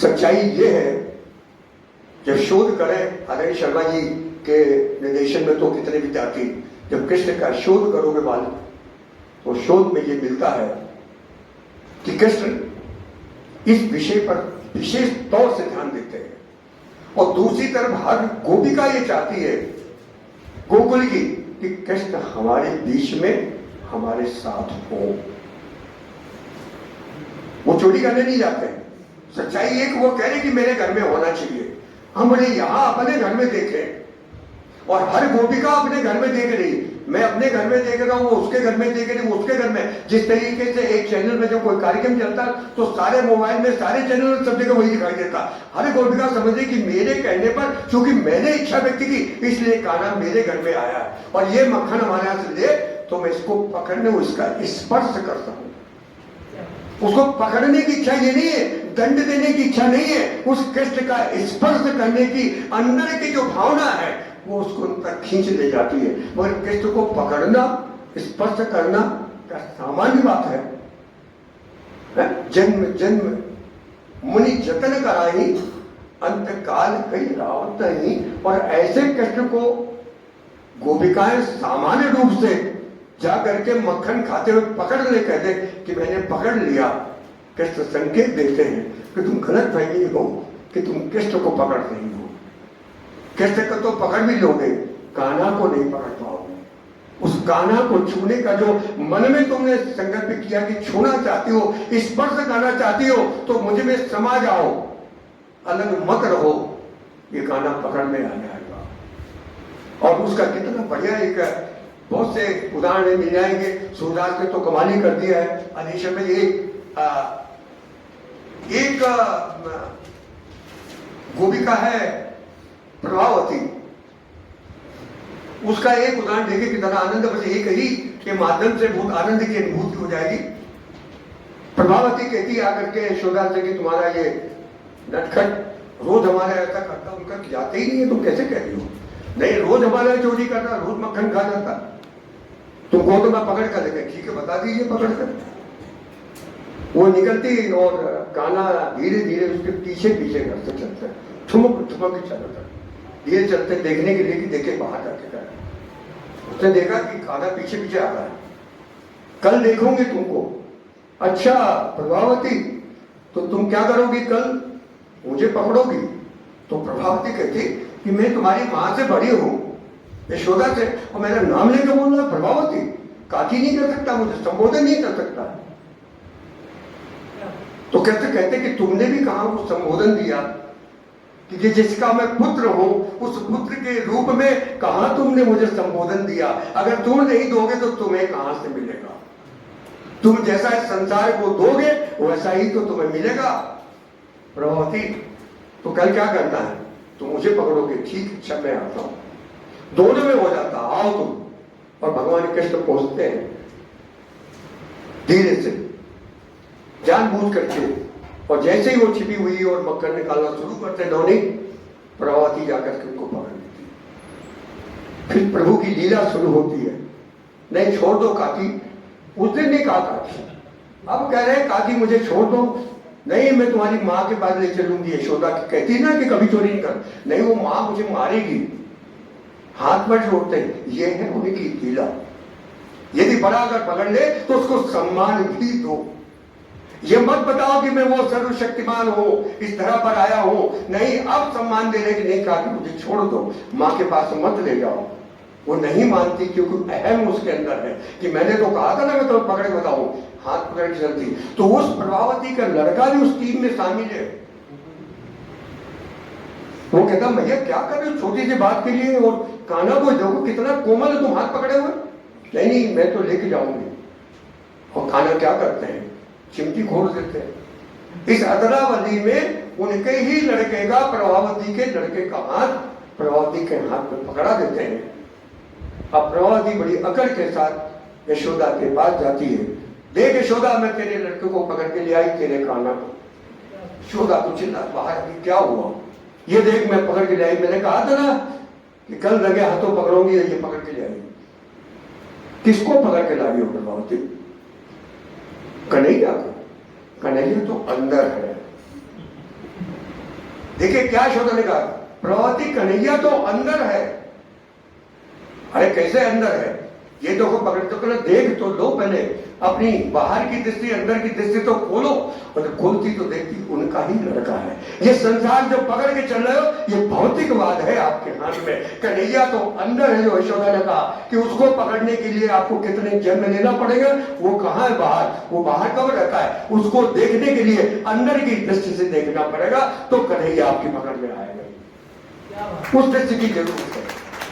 सच्चाई ये है, जब शोध करें आदरणीय शर्मा जी के निर्देशन में, तो कितने विद्यार्थी जब कृष्ण का शोध करोगे बाल, तो शोध में ये मिलता है कि कृष्ण इस विषय पर विशेष तौर से ध्यान देते हैं। और दूसरी तरफ हर गोपिका ये चाहती है गोकुल की कि कृष्ण हमारे बीच में, हमारे साथ हो। वो चोरी करने नहीं जाते हैं। सच्चाई एक वो कह रहे कि मेरे घर में होना चाहिए। हम बोले यहां अपने घर में देखें, और हर गोपिका अपने घर में देख रही, मैं अपने घर में देख रहा हूं, वो उसके घर में देख रही, वो उसके घर में। जिस तरीके से एक चैनल में जब कोई कार्यक्रम चलता तो सारे मोबाइल में, सारे चैनल सब जगह वही दिखाई देता। हर गोपिका समझे कि मेरे कहने पर, क्योंकि मैंने इच्छा व्यक्त की, इसलिए कान्हा मेरे घर में आया और ये मक्खन हमारे यहां से ले तो मैं इसको पकड़ने, इसका स्पर्श कर सकूं। उसको पकड़ने की इच्छा ये नहीं है, दंड देने की इच्छा नहीं है, उस कृष्ण का स्पर्श करने की अंदर की जो भावना है वो उसको उन तक खींच ले जाती है। मगर कृष्ण को पकड़ना, स्पर्श करना क्या सामान्य बात है? जन्म जन्म मुनि जतन कराई, अंत काल कई रावत नहीं। और ऐसे कृष्ण को गोपिकाएं सामान्य रूप से जा करके मक्खन खाते हुए पकड़ ले, कहते कि मैंने पकड़ लिया। कृष्ण संकेत देते हैं कि तुम गलत फहमी हो कि तुम कृष्ण को पकड़ रही हो। कृष्ण को तो पकड़ भी लोगे, कान्हा को नहीं पकड़ पाओगे। उस कान्हा को छूने का जो मन में तुमने संकल्प किया कि छूना चाहती हो, स्पर्श करना चाहती हो, तो मुझ में समा जाओ, अलग मत रहो, ये कान्हा पकड़ में आ जाएगा। और उसका कितना बढ़िया एक बहुत से उदाहरण मिल जाएंगे। सूरदास ने तो कमाल ही कर दिया है। अधिशम में एक गोपिका है प्रभावती, उसका एक उदाहरण देखिए कितना आनंद, बस एक ही के माध्यम से बहुत आनंद की अनुभूति हो जाएगी। प्रभावती कहती आकर के यशोदा से कि तुम्हारा ये नटखट रोज हमारा ऐसा करता, उनका जाते ही नहीं है, तुम कैसे कह रही हो? नहीं, रोज हमारा चोरी करता, रोज मक्खन खा जाता, तुमको तो मैं पकड़ कर लेकर, ठीक है बता दीजिए पकड़ कर। वो निकलती और कान्हा धीरे धीरे उसके पीछे पीछे घर से चलता है, ठुमक ठुमक के चलता, धीरे चलते देखने के लिए कि देखे बाहर जाके कर। उसने देखा कि कान्हा पीछे पीछे आ रहा है, कल देखोगे तुमको। अच्छा प्रभावती, तो तुम क्या करोगी कल? मुझे पकड़ोगी? तो प्रभावती कहती कि मैं तुम्हारी मां से बड़ी हूं, यशोदा से, और मेरा नाम लेकर बोल रहा प्रभावती, काकी नहीं कर सकता, मुझे संबोधन नहीं कर सकता। तो कहते कहते कि तुमने भी कहा वो संबोधन दिया कि जिसका मैं पुत्र हूं, उस पुत्र के रूप में कहा तुमने मुझे संबोधन दिया। अगर तुम नहीं दोगे तो तुम्हें कहां से मिलेगा? तुम जैसा इस संसार को दोगे वैसा ही तो तुम्हें मिलेगा। प्रभावती, तो कल क्या करना है? तुम मुझे पकड़ोगे, ठीक, अच्छा मैं आता हूं। दोनों में हो जाता, आओ तुम। और भगवान कृष्ण पहुंचते हैं धीरे से, जानबूझ करके, और जैसे ही वो छिपी हुई और मक्खन निकालना शुरू करते दोनों, प्रभावती जाकर के उनको पकड़ लेती। फिर प्रभु की लीला शुरू होती है। नहीं छोड़ दो काकी, उस दिन नहीं कहा काकी, अब कह रहे हैं काकी मुझे छोड़ दो। नहीं, मैं तुम्हारी माँ के पास ले चलूंगी। यशोदा कहती ना कि कभी चोरी नहीं कर, नहीं वो माँ मुझे मारेगी, हाथ पर जोड़ते हैं। ये है उनकी लीला। यदि बड़ा अगर पकड़ ले तो उसको सम्मान भी दो। ये मत बताओ कि मैं वो सर्वशक्तिमान हूं, इस तरह पर आया हूं। नहीं, अब सम्मान देने की नहीं कहा कि मुझे छोड़ दो, माँ के पास मत ले जाओ। वो नहीं मानती क्योंकि अहम उसके अंदर है कि मैंने तो कहा था ना मैं तो पकड़ के बताऊं, हाथ पकड़ के चलती। तो उस प्रभावती का लड़का भी उस टीम में शामिल है। वो कहता भैया क्या कर रहे हो छोटी सी बात के लिए, और कान्हा को देखो कितना कोमल है, तुम हाथ पकड़े हुए। नहीं नहीं, मैं तो लेके जाऊंगी। और कान्हा क्या करते हैं, चिमटी खोल देते हैं। इस अदलाबदली में उनके ही लड़के का, प्रभावती के लड़के का हाथ प्रभावती के हाथ में पकड़ा देते हैं। अब प्रभावती बड़ी अकड़ के साथ यशोदा के पास जाती है। देख यशोदा, मैं तेरे लड़के को पकड़ के ले आई, तेरे कान्हा को। यशोदा तो चिल्ला बाहर की, क्या हुआ? ये देख मैं पकड़ के ले आई, मैंने कहा था ना कि कल लगे हाथों पकड़ोगी, ये पकड़ के ले आई। किसको पकड़ के ला रही हो प्रभावती? कन्हैया को। कन्हैया तो अंदर है। देखिए क्या यशोदा ने कहा, प्रभावती कन्हैया तो अंदर है। अरे कैसे अंदर है? ये देखो पकड़ तो देख तो लो, पहले अपनी बाहर की दृष्टि अंदर की दृष्टि तो खोलो। और जब खोलती तो देखती उनका ही लड़का है। ये संसार जो पकड़ के चल रहे हो ये भौतिकवाद है आपके हाथ में। कन्हैया तो अंदर है। जो यशोदा ने कहा कि उसको पकड़ने के लिए आपको कितने जन्म लेना पड़ेगा, वो कहाँ है बाहर? वो बाहर कब रहता है? उसको देखने के लिए अंदर की दृष्टि से देखना पड़ेगा, तो कन्हैया आपकी पकड़ में आएगा। उस दृष्टि की जरूरत है,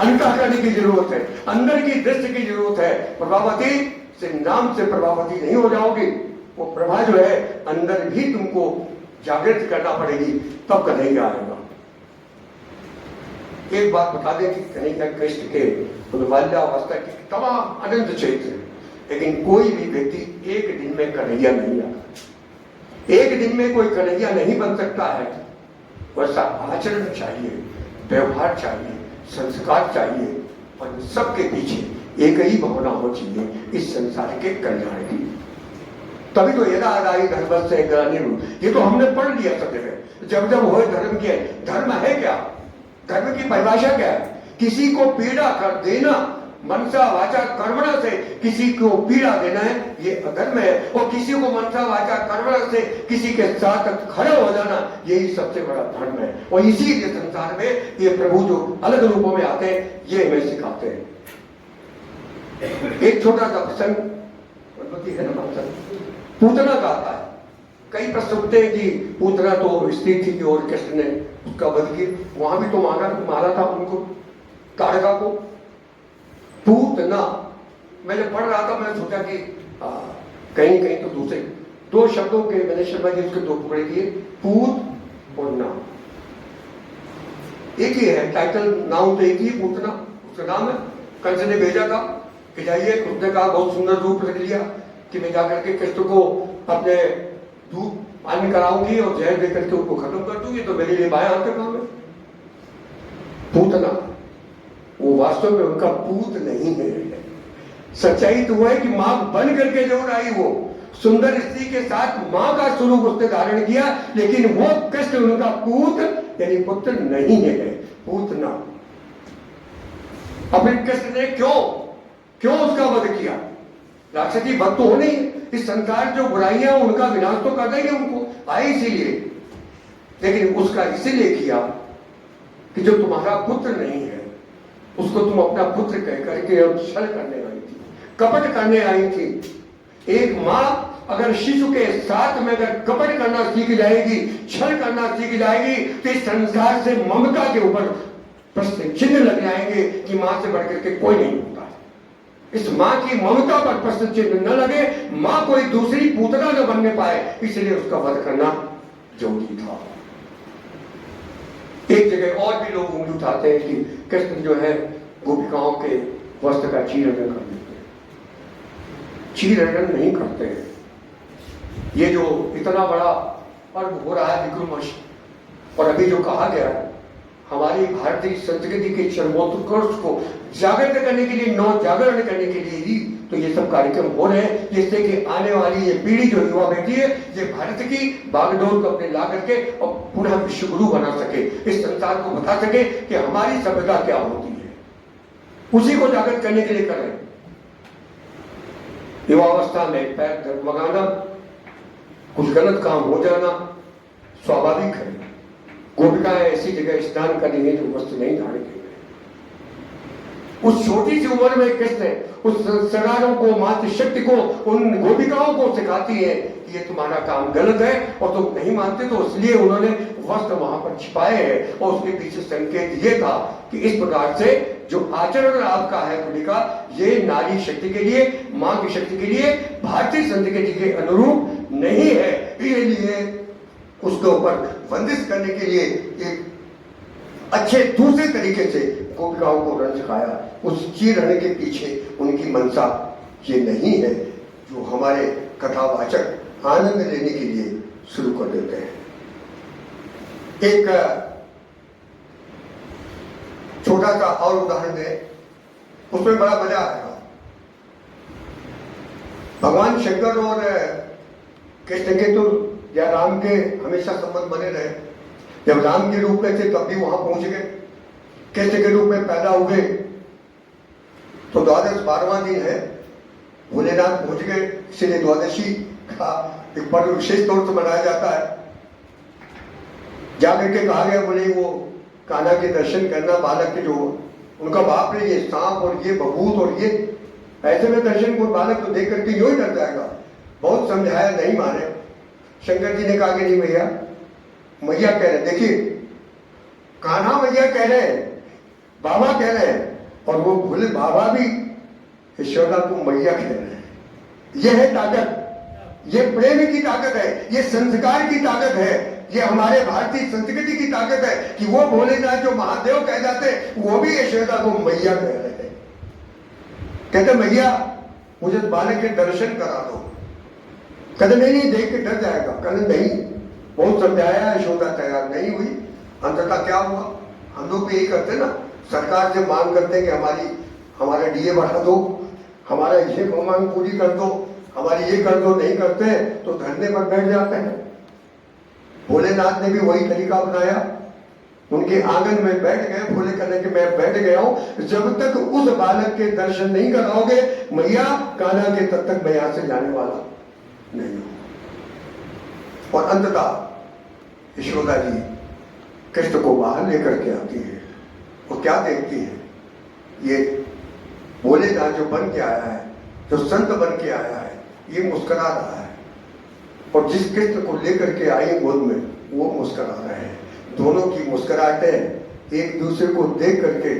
अंतर करने की जरूरत है, अंदर की दृष्टि की जरूरत है। प्रभावती से नाम से प्रभावती नहीं हो जाओगी, वो प्रभा जो है अंदर भी तुमको जागृत करना पड़ेगी, तब कन्हैया आएगा। एक बात बता दें कि कन्हैया कृष्ण के बाल्यावस्था की तमाम अनंत क्षेत्र, लेकिन कोई भी व्यक्ति एक दिन में कन्हैया नहीं आता। एक दिन में कोई कन्हैया नहीं बन सकता है, वैसा आचरण चाहिए, व्यवहार चाहिए, संस्कार चाहिए, और सबके पीछे एक ही भावना हो चाहिए, इस संसार के कल्याण की। तभी तो यदा आदाई धर्म से ग्लानिर्भूत, ये तो हमने पढ़ लिया सब जगह, जब जब हो धर्म के। धर्म है क्या? धर्म की परिभाषा क्या है? किसी को पीड़ा कर देना, मनसा वाचा कर्मणा से किसी को पीड़ा देना है, ये अधर्म है। और किसी को मनसा वाचा कर्मणा से किसी के साथ खड़े हो जाना, यही सबसे बड़ा धर्म है। और इसीलिए संसार में ये प्रभु जो अलग रूपों में आते हैं, ये हमें सिखाते हैं। एक छोटा सा प्रसंग है ना, पूतना का आता है। कई प्रश्न उठते हैं कि पूतना तो स्त्री थी और कृष्ण ने उसका वध किया, वहां भी तो मारा था उनको, ताड़का को। पूतना, मैं जब पढ़ रहा था मैंने सोचा कि कहीं कहीं तो दूसरे दो शब्दों के मैंने शर्मा जी उसके दो टुकड़े किए, पूत और ना। एक ही है टाइटल, नाम तो एक ही, पूतना उसका नाम है। कंस ने भेजा था कि जाइए, उसने कहा बहुत सुंदर रूप रख लिया कि मैं जाकर के कृष्ण को अपने दूध पानी कराऊंगी और जहर देकर के उसको खत्म कर दूंगी, तो मेरे लिए बाया हाथ का काम है। पूतना, वो वास्तव में उनका पूत नहीं है। सच्चाई तो वो है कि मां बन करके जरूर आई, वो सुंदर स्त्री के साथ मां का स्वरूप उसने धारण किया, लेकिन वो कृष्ण उनका पूत यानी पुत्र नहीं है, पूतना। अब कृष्ण ने क्यों उसका वध किया? राक्षसी वध तो हो नहीं, इस संसार जो बुराइयां उनका विनाश तो कर देंगे, उनको आए इसीलिए, लेकिन उसका इसीलिए किया कि जो तुम्हारा पुत्र नहीं है उसको तुम अपना पुत्र कह करके छल करने आई थी, कपट करने आई थी। एक मां अगर शिशु के साथ में अगर कपट करना सीख जाएगी, छल करना सीख जाएगी, तो इस संसार से ममता के ऊपर प्रश्न चिन्ह लग जाएंगे कि मां से बढ़कर के कोई नहीं होता है। इस मां की ममता पर प्रश्न चिन्ह न लगे, मां कोई दूसरी पूतना न बनने पाए, इसलिए उसका वध करना जरूरी था। एक जगह और भी लोग उंगली उठाते हैं कि कृष्ण जो है गोपिकाओं के वस्त्र का चीरहरण कर देते हैं। चीरहरण नहीं करते हैं। ये जो इतना बड़ा पर्व हो रहा है विक्रमश, और अभी जो कहा गया है, हमारी भारतीय संस्कृति के चरमोत्कर्ष को जागृत करने के लिए, नौ जागरण करने के लिए ही तो ये सब कार्यक्रम हो रहे हैं, जिससे कि आने वाली ये पीढ़ी जो युवा बेटी है, ये भारत की बागडोर को अपने ला करके और पुनः विश्व गुरु बना सके, इस संसार को बता सके कि हमारी सभ्यता क्या होती है। उसी को जागृत करने के लिए कर रहे हैं। युवावस्था में पैर डगमगाना, कुछ गलत काम हो जाना स्वाभाविक है। गोपिकाएं ऐसी जगह स्नान कर रही है जो वस्त्र नहीं धारण किए गए। उस छोटी सी उम्र में कृष्ण उस संसारों को, मातृशक्ति को, उन गोपिकाओं को सिखाती है कि ये तुम्हारा काम गलत है और तुम नहीं मानते, तो इसलिए उन्होंने वस्त्र वहां पर छिपाए हैं। और उसके पीछे संकेत ये था कि इस प्रकार से जो आचरण आपका है गोपिका, ये नारी शक्ति के लिए, मां की शक्ति के लिए, भारतीय संस्कृति के अनुरूप नहीं है। इसलिए उसके ऊपर बंदिश करने के लिए एक अच्छे दूसरे तरीके से गोपिकाओं को रण सिखाया। उस चीरहरण के पीछे उनकी मनसा ये नहीं है जो हमारे कथावाचक आनंद लेने के लिए शुरू कर देते हैं। एक छोटा सा और उदाहरण है, उसमें बड़ा मजा आएगा। भगवान शंकर और कृष्ण के तो या राम के हमेशा संबंध बने रहे। जब राम के रूप में थे तब भी वहां पहुंच गए, कृष्ण के रूप में पैदा हुए तो द्वादश 12वां दिन है, भोलेनाथ पहुंच गए, इसलिए द्वादशी का एक पर्व विशेष तौर से मनाया जाता है। जाकर के कहा गया, बोले वो कान्हा के दर्शन करना, बालक के जो उनका बाप ने ये सांप और ये बबूत और ये ऐसे में दर्शन को बालक तो देख करके यूं ही डर जाएगा। बहुत समझाया, नहीं माने। शंकर जी ने कहा कि नहीं भैया, मैया कह रहे, देखिए कान्हा मैया कह रहे हैं, बाबा कह रहे हैं, और वो भोले बाबा भी यशोदा को मैया कह रहे हैं। यह है ताकत, ये प्रेम की ताकत है, ये संस्कार की ताकत है, ये हमारे भारतीय संस्कृति की ताकत है कि वो भोलेनाथ जो महादेव कह जाते वो भी यशोदा को मैया कह रहे हैं। कहते मैया मुझे बालक के दर्शन करा दो। कहते नहीं देख के डर जाएगा। कहते नहीं, बहुत समझाया, यशोदा तैयार नहीं हुई। अंततः क्या हुआ? हम लोग भी यही करते ना, सरकार से मांग करते हैं कि हमारा डीए बढ़ा दो, हमारा ये मांग पूरी कर दो, हमारी ये कर दो। नहीं करते हैं तो धरने पर बैठ जाते हैं। भोलेनाथ ने भी वही तरीका अपनाया, उनके आंगन में बैठ गए। भोले कहने कि मैं बैठ गया हूं, जब तक उस बालक के दर्शन नहीं कराओगे मैया कान्हा के, तब तक मैं यहां से जाने वाला नहीं हूं। और अंततः यशोदा जी कृष्ण को बाहर लेकर के आती है और क्या देखती है? ये भोलेनाथ जो बन के आया है, जो संत बन के आया है, ये मुस्कुरा रहा है। और जिस कृष्ण को लेकर के आई गोद में, वो मुस्कुरा रहे हैं। दोनों की मुस्कुराहटें एक दूसरे को देख करके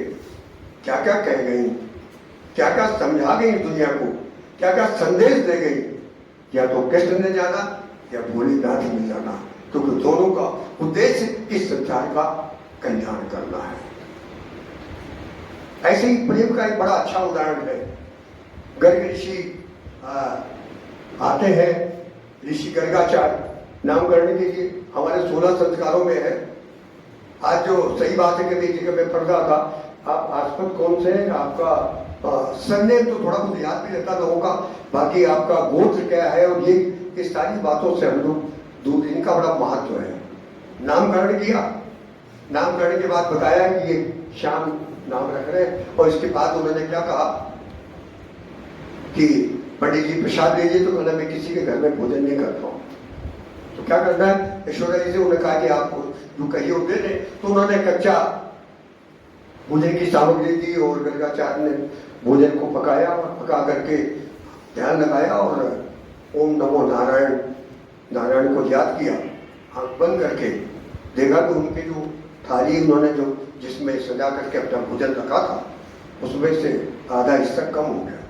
क्या क्या कह गई, क्या क्या समझा गई दुनिया को, क्या क्या संदेश दे गई। या तो कृष्ण ने जाना या भोलेनाथ ने जाना, क्योंकि दोनों का उद्देश्य इस संसार का कल्याण करना है। ऐसे ही प्रेम का एक बड़ा अच्छा उदाहरण है। गर्ग ऋषि आते हैं, ऋषि गर्गाचार्य नामकरण के लिए। हमारे 16 संस्कारों में है। आज जो सही बात है कि एक जगह मैं पढ़ रहा था, आप आसपत कौन से हैं, आपका सरनेम तो थोड़ा बहुत याद भी रहता लोगों का, बाकी आपका गोत्र क्या है, और ये सारी बातों से हम लोग दूर। इनका बड़ा महत्व है। नामकरण किया, नामकरण के बाद बताया कि ये श्याम नाम रख रहे हैं। और इसके बाद उन्होंने क्या कहा कि पंडित जी प्रसाद लीजिए। तो कहना मैं किसी के घर में भोजन नहीं करता हूँ, तो क्या करना है? यशोदा जी से उन्होंने कहा कि आपको जो कहिए वो दे दें। तो उन्होंने कच्चा भोजन की सामग्री दी और गर्गाचार्य ने भोजन को पकाया और पका करके ध्यान लगाया और ओम नमो नारायण, नारायण को याद किया। आंख बंद करके देखा तो उनकी जो थाली उन्होंने जो जिसमें सजा करके अपना भोजन रखा था, उसमें से आधा हिस्सा कम हो गया।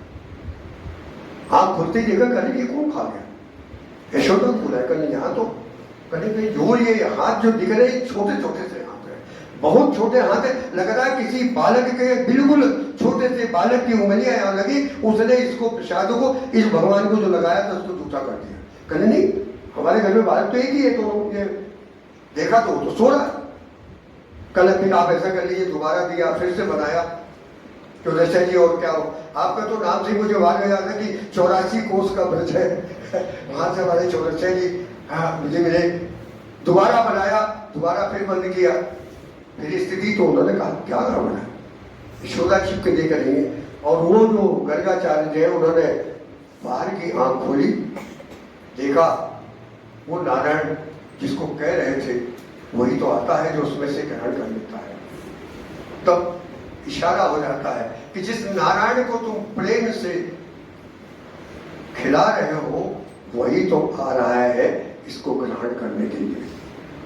आंख खुलती देखा, कहने ये कौन खा गया? यशोदा को बुलाया, कहने यहाँ तो कहने जो ये हाथ जो दिख रहे छोटे छोटे से हाथ है, बहुत छोटे हाथ है। लग रहा है किसी बालक के बिल्कुल छोटे से बालक की उंगलियां यहाँ लगी, उसने इसको प्रसाद को, इस भगवान को जो लगाया था उसको दूसरा कर दिया। कहने नहीं, हमारे घर में बालक तो एक ही है। तो ये देखा तो वो तो सो रहा है। कल फिर आप ऐसा कर लीजिए, दोबारा दिया, फिर से बनाया। तो दशा जी और क्या हो, आपका तो नाम से मुझे वार गया था कि 84 कोस का ब्रज है। वहां से हमारे चौरसिया जी मुझे मिले। दोबारा बनाया, दोबारा फिर बंद किया। फिर स्थिति तो उन्होंने कहा क्या गड़बड़ है? यशोदा छिप के देख रही है। और वो जो गर्गाचार्य जो है उन्होंने बाहर की आंख खोली, देखा वो नारायण जिसको कह रहे थे वही तो आता है जो उसमें से ग्रहण कर लेता है। तब इशारा हो जाता है कि जिस नारायण को तुम प्रेम से खिला रहे हो वही तो आ रहा है इसको ग्रहण करने के लिए।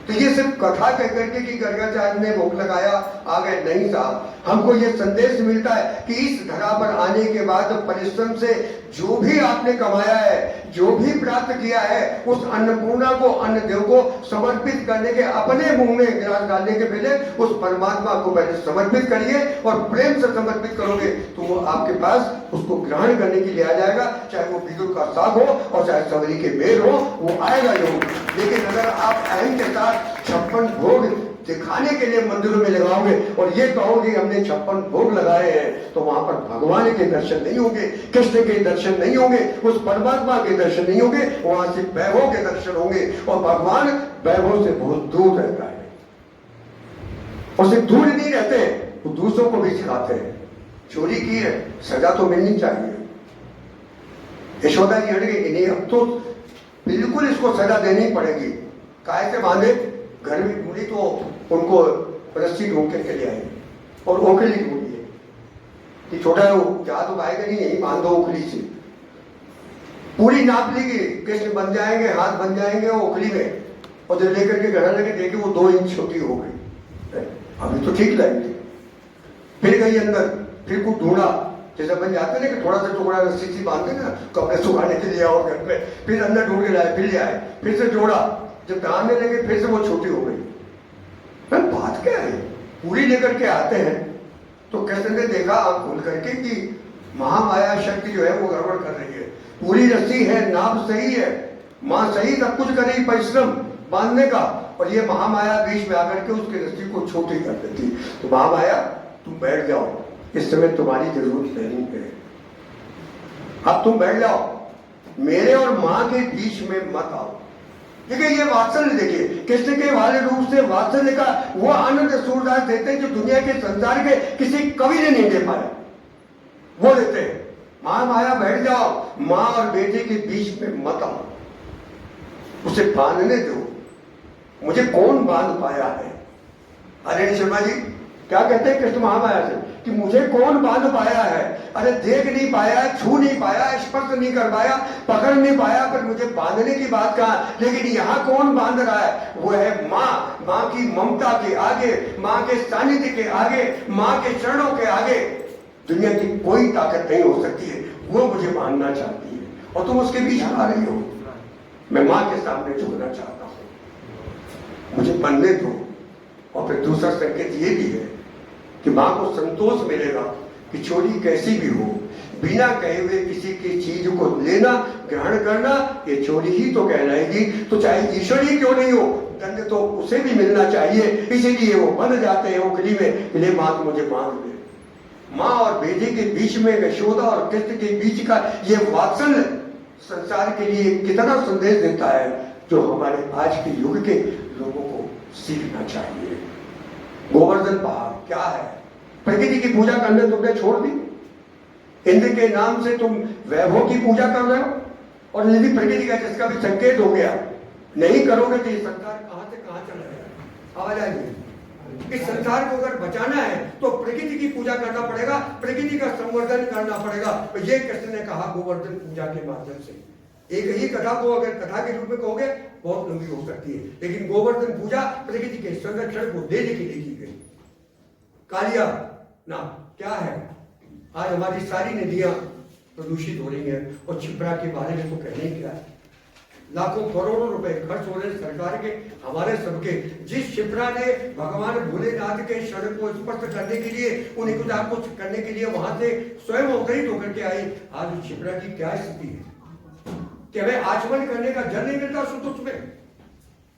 तो ये सिर्फ कथा कह करके कि गर्गाचार्य ने भोग लगाया आ गए, नहीं साहब। हमको ये संदेश मिलता है कि इस धरा पर आने के बाद परिश्रम से जो भी आपने कमाया है, जो भी प्राप्त किया है, उस अन्नपूर्णा को, अन्न देव को समर्पित करने के, अपने मुंह में गिलास डालने के पहले उस परमात्मा को पहले समर्पित करिए। और प्रेम से समर्पित करोगे तो वो आपके पास उसको ग्रहण करने के लिए आ जाएगा। चाहे वो विदुर का साग हो और चाहे सवरी के बेर हो, वो आएगा जरूर। लेकिन अगर आप अहम के साथ 56 भोग दिखाने के लिए मंदिरों में लगाओगे और ये कहोगे हमने 56 भोग लगाए हैं, तो वहां पर भगवान के दर्शन नहीं होंगे, कृष्ण के दर्शन नहीं होंगे, उस परमात्मा के दर्शन नहीं होंगे। वहां से वैभव के दर्शन होंगे। और भगवान वैभव से बहुत दूर रहता है। और सिर्फ दूर नहीं रहते, वो दूसरों को भी सिखाते हैं। चोरी की है, सजा तो मिलनी चाहिए। यशोदा जी हट गई कि नहीं, अब तो बिल्कुल इसको सजा देनी पड़ेगी। काय से बांधे, घर में ढूंढी तो उनको रस्सी ढूंढ करके ले आई और ओखली ढूंढी है कि छोटा है वो जा तो पाएगा नहीं, यही बांधो ओखली से। पूरी नाप ली कि कृष्ण बन जाएंगे, हाथ बन जाएंगे ओखली में। और जब लेकर के घर लगे देखे वो 2 इंच छोटी हो गई। अभी तो ठीक लगेगी। फिर गई अंदर, फिर कुछ ढूंढा, जैसे बन जाते ना कि थोड़ा सा टुकड़ा रस्सी सी बांधते ना कपड़े सुखाने के लिए आओ घर में। फिर अंदर ढूंढ के लाए, फिर ले आए, फिर से जोड़ा, जब डालने लगे फिर से वो छोटी हो गई। बात क्या है? पूरी लेकर के आते हैं तो कृष्ण ने देखा आंख खोल करके कि महामाया शक्ति जो है वो गड़बड़ कर रही है। पूरी रस्सी है, नाप सही है, माँ सही सब कुछ करे परिश्रम बांधने का, और ये महामाया बीच में आकर के उसके रस्सी को छोटी कर देती। तो महामाया तुम बैठ जाओ, इस समय तुम्हारी जरूरत नहीं है, अब तुम बैठ जाओ, मेरे और माँ के बीच में मत आओ। देखिए ये वात्सल्य, देखिए कृष्ण के वाले रूप से वात्सल्य का वो आनंद सूरदास देते हैं जो दुनिया के संसार के किसी कवि ने नहीं दे पाया, वो देते हैं। महामाया बैठ जाओ, माँ और बेटे के बीच में मत आओ, उसे बांधने दो, मुझे कौन बांध पाया है। अरे शर्मा जी क्या कहते हैं कृष्ण महामाया से कि मुझे कौन बांध पाया है। अरे देख नहीं पाया, छू नहीं पाया, स्पर्श नहीं कर पाया, पकड़ नहीं पाया, पर मुझे बांधने की बात कहा। लेकिन यहाँ कौन बांध रहा है, वो है माँ। माँ की ममता के आगे, माँ के सानिध्य के आगे, माँ के चरणों के आगे दुनिया की कोई ताकत नहीं हो सकती है। वो मुझे बांधना चाहती है और तुम उसके बीच में आ रही हो। मैं माँ के सामने झुकना चाहता हूँ, मुझे बनने दो। और फिर दूसरा संकेत ये भी है कि माँ को संतोष मिलेगा कि छोरी कैसी भी हो, बिना कहे हुए किसी की चीज को लेना, ग्रहण करना, ये चोरी ही तो कहलाएगी। तो चाहे ईश्वरी क्यों नहीं हो, दंड तो उसे भी मिलना चाहिए। इसीलिए वो बन जाते हैं उखली में, ले माँ तो मुझे बांध दे। माँ और बेटे के बीच में, यशोदा और कृष्ण के बीच का ये वात्सल्य संसार के लिए कितना संदेश देता है, जो हमारे आज के युग के लोगों को सीखना चाहिए। गोवर्धन पहाड़ क्या है, प्रकृति की पूजा करने तुमने छोड़ दी। इंद्र के नाम से तुम वैभव की पूजा कर रहे हो, और यदि प्रकृति का जिसका भी संकेत हो गया, नहीं करोगे तो ये संसार कहां से कहां चला जाएगा। आवाज आएगी। इस संसार को अगर बचाना है तो प्रकृति की पूजा करना पड़ेगा, प्रकृति का संवर्धन करना पड़ेगा। तो ये कृष्ण ने कहा गोवर्धन पूजा के माध्यम से। एक ही कथा को अगर कथा के रूप में कहोगे बहुत लंबी हो सकती है, लेकिन गोवर्धन पूजा प्रकृति के संरक्षण को देने के लिए की गई। कालिया ना क्या है, आज हमारी सारी नदियां प्रदूषित हो रही हैं, और छिपरा के बारे में तो कहने क्या है। लाखों करोड़ों रुपए खर्च हो रहे सरकार के, हमारे सबके। जिस छिपरा ने भगवान भोलेनाथ के शरण को स्पर्श करने के लिए, उन्हीं को करने के लिए वहां से स्वयं अवतरित होकर के आई, आज उस छिपरा की क्या स्थिति है कि हमें आचमन करने का जल नहीं मिलता शुद्ध में।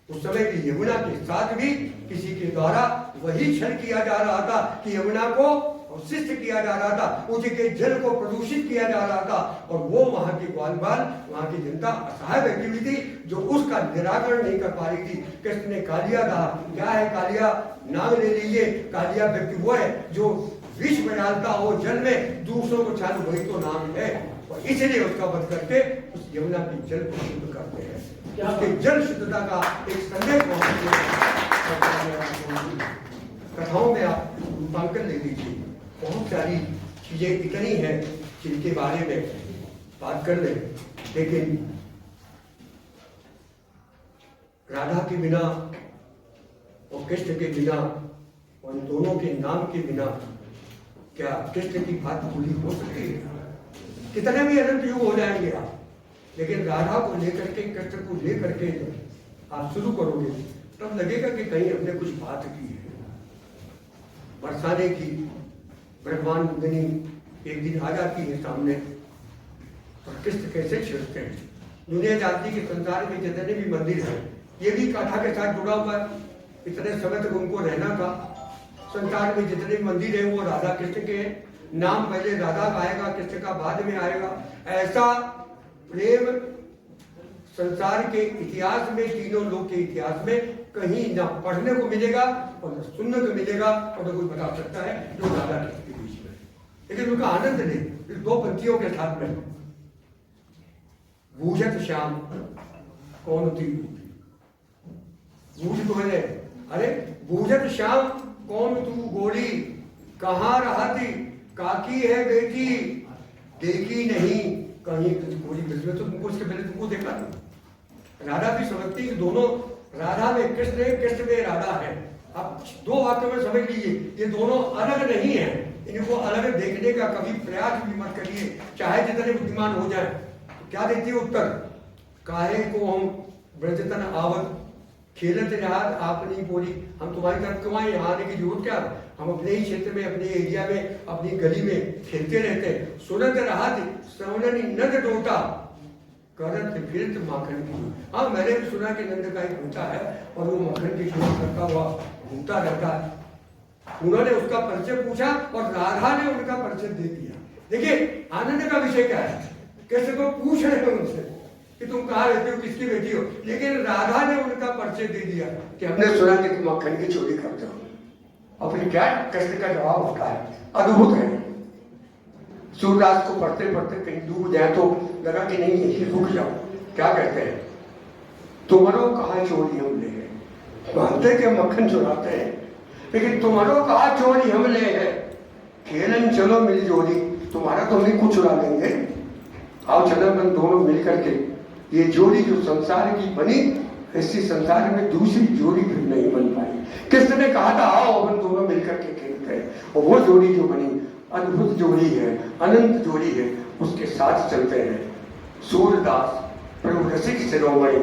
उस समय की यमुना के साथ भी किसी के द्वारा वही छल किया जा रहा था कि यमुना को शिष्ट किया जा रहा था, उसके जल को प्रदूषित किया जा रहा था। और वो वहां के ग्वाल बाल, वहां की जनता असहाय बैठी हुई थी, जो उसका निराकरण नहीं कर पा रही थी। कृष्ण ने कालिया कहा, क्या है कालिया, नाम ले लीजिए। कालिया व्यक्ति वो है जो विष में डालता हो जल में, दूसरों को छान, वही तो नाम है। और इसलिए उसका वध करके उस यमुना के जल को शुद्ध करते हैं। उसके जल शुद्धता का एक संदेश कथाओं में आप रूपांकन ले लीजिए। बहुत सारी चीजें इतनी हैं जिनके बारे में बात कर ले, लेकिन राधा के बिना और कृष्ण के बिना, उन दोनों के नाम के बिना क्या कृष्ण की बात पूरी हो सकती है। कितने भी अनंत युग हो जाएंगे आप, लेकिन राधा को लेकर के, कृष्ण को लेकर के आप शुरू करोगे तब लगेगा कि कहीं हमने कुछ बात की है। बरसाने की ब्रह्मांडनी एक दिन आ जाती है सामने, और कृष्ण कैसे छिड़कते हैं। दुनिया जानती कि संसार में जितने भी मंदिर हैं, ये भी कथा के साथ जुड़ा हुआ है। इतने समय तक उनको रहना था। संसार में जितने भी मंदिर हैं वो राधा कृष्ण के हैं। नाम पहले राधा का आएगा, कृष्ण का बाद में आएगा। ऐसा प्रेम संसार के इतिहास में, तीनों लोक के इतिहास में कहीं ना पढ़ने को मिलेगा और न सुनने को मिलेगा, और न कोई बता सकता है जो राधा कृष्ण के बीच में। लेकिन उनका आनंद ले इस दो पंक्तियों के साथ में। बूझत श्याम कौन थी, बूझ तो है, अरे बूझत श्याम कौन तू गोरी, कहाँ रहा थी, काकी है बेटी, देखी नहीं कहीं गोरी। तो तुमको इसके पहले तुमको देखा था। राधा भी समझती कि दोनों, राधा में कृष्ण है, कृष्ण में राधा है। आप दो वाक्यों में समझ लीजिए, ये दोनों अलग नहीं है। इनको अलग देखने का कभी प्रयास भी मत करिए, चाहे जितने बुद्धिमान हो जाए। तो क्या देती है उत्तर, काहे को हम ब्रजतन आवत खेलत रात आपनी बोली। हम तुम्हारी तरफ क्यों आए, यहाँ आने की जरूरत क्या। हम अपने ही क्षेत्र में, अपने एरिया में, अपनी गली में खेलते रहते हैं। सुनत राहत श्रवणनी नद डोटा, करत फिरत माखन की। हाँ, मैंने भी सुना कि नंद का एक घूमता है और वो माखन की चोरी करता हुआ घूमता रहता है। उन्होंने उसका परिचय पूछा और राधा ने उनका परिचय दे दिया। देखिए आनंद का विषय क्या है, कैसे को पूछ रहे हैं उनसे कि तुम कहाँ रहते हो, किसकी बेटी हो, लेकिन राधा ने उनका परिचय दे दिया कि हमने सुना कि तुम मक्खन की चोरी करते हो। और फिर क्या कष्ट का जवाब होता है, अद्भुत है। सूरदास को पढ़ते पढ़ते कहीं दूर जाए तो लगा कि नहीं यही रुक जाओ। क्या कहते हैं, तुम्हारो कहा चोरी हम ले हैं, मानते कि मक्खन चुराते हैं, लेकिन तुम्हारो कहा चोरी हम ले है, खेलन चलो मिल जोड़ी, तुम्हारा तो नहीं कुछ चुरा लेंगे, आओ चलो हम दोनों मिल करके ये जोड़ी जो संसार की बनी, ऐसी संसार में दूसरी जोड़ी फिर नहीं बन पाई। किसने कहा था आओ अपन दोनों मिलकर के खेलते हैं, और वो जोड़ी जो बनी अद्भुत जोड़ी है, अनंत जोड़ी है, उसके साथ चलते हैं। सूरदास प्रभु रसिक शिरोमणि,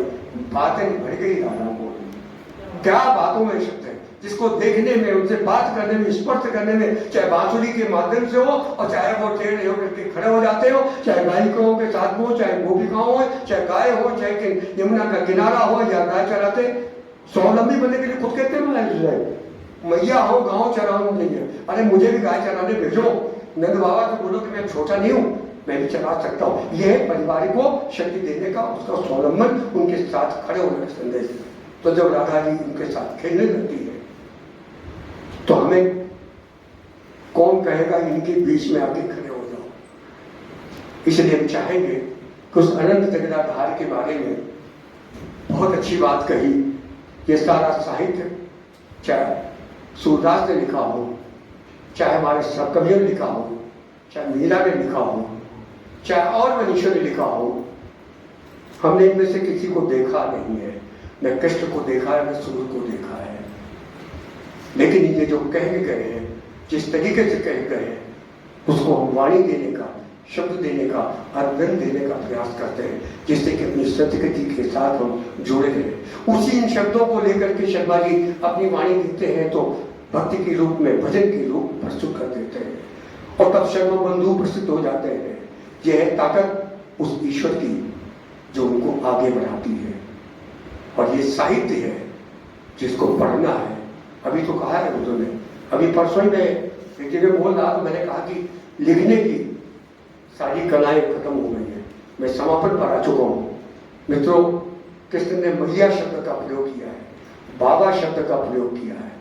बातें भर गई राधा को। क्या बातों में शब्द है, जिसको देखने में, उनसे बात करने में, स्पर्श करने में, चाहे बांसुरी के माध्यम से हो और चाहे वो टेढ़े होकर के खड़े हो जाते हो, चाहे गायिकाओं के साथ हो, चाहे गोपिकाओं हो, चाहे गाय हो, चाहे यमुना का किनारा हो या गाय चराते, स्वावलंबी बनने के लिए खुद कहते हैं मैया हो गाँव चराऊं नहीं है, अरे मुझे भी गाय चराने भेजो। नंद बाबा तो बोलो कि मैं छोटा नहीं हूँ, मैं भी चला सकता हूँ। यह है परिवार को शक्ति देने का, उसका स्वावलंबन, उनके साथ खड़े होने का संदेश। तो जब राधा जी उनके साथ खेलने लगती है तो हमें कौन कहेगा इनके बीच में आके खड़े हो जाओ। इसलिए हम चाहेंगे कि उस अनंत जगदाधार के बारे में बहुत अच्छी बात कही। ये सारा साहित्य चाहे सूरदास ने लिखा हो, चाहे हमारे सब कवियों ने लिखा हो, चाहे मीरा ने लिखा हो, चाहे और मनीषों ने लिखा हो, हमने इनमें से किसी को देखा नहीं है, न कृष्ण को देखा है, न सूर्य को देखा है। लेकिन ये जो कह गए हैं, जिस तरीके से कह गए हैं, उसको हम वाणी देने का, शब्द देने का, अर्थ देने का प्रयास करते हैं, जिससे कि अपनी संस्कृति के साथ हम जुड़े रहे। उसी इन शब्दों को लेकर के शर्मा जी अपनी वाणी लिखते हैं तो भक्ति के रूप में, भजन के रूप में प्रस्तुत कर देते हैं, और तब शर्मा बंधु प्रसिद्ध हो जाते हैं। यह है ताकत उस ईश्वर की जो उनको आगे बढ़ाती है, और ये साहित्य है जिसको पढ़ना है। अभी तो कहा है उन्होंने ने, अभी परसों ही मैं एक जगह बोल रहा तो मैंने कहा कि लिखने की सारी कलाएं खत्म हो गई है, मैं समापन पर आ चुका हूँ। मित्रों, कृष्ण ने मैया शब्द का प्रयोग किया है, बाबा शब्द का प्रयोग किया है।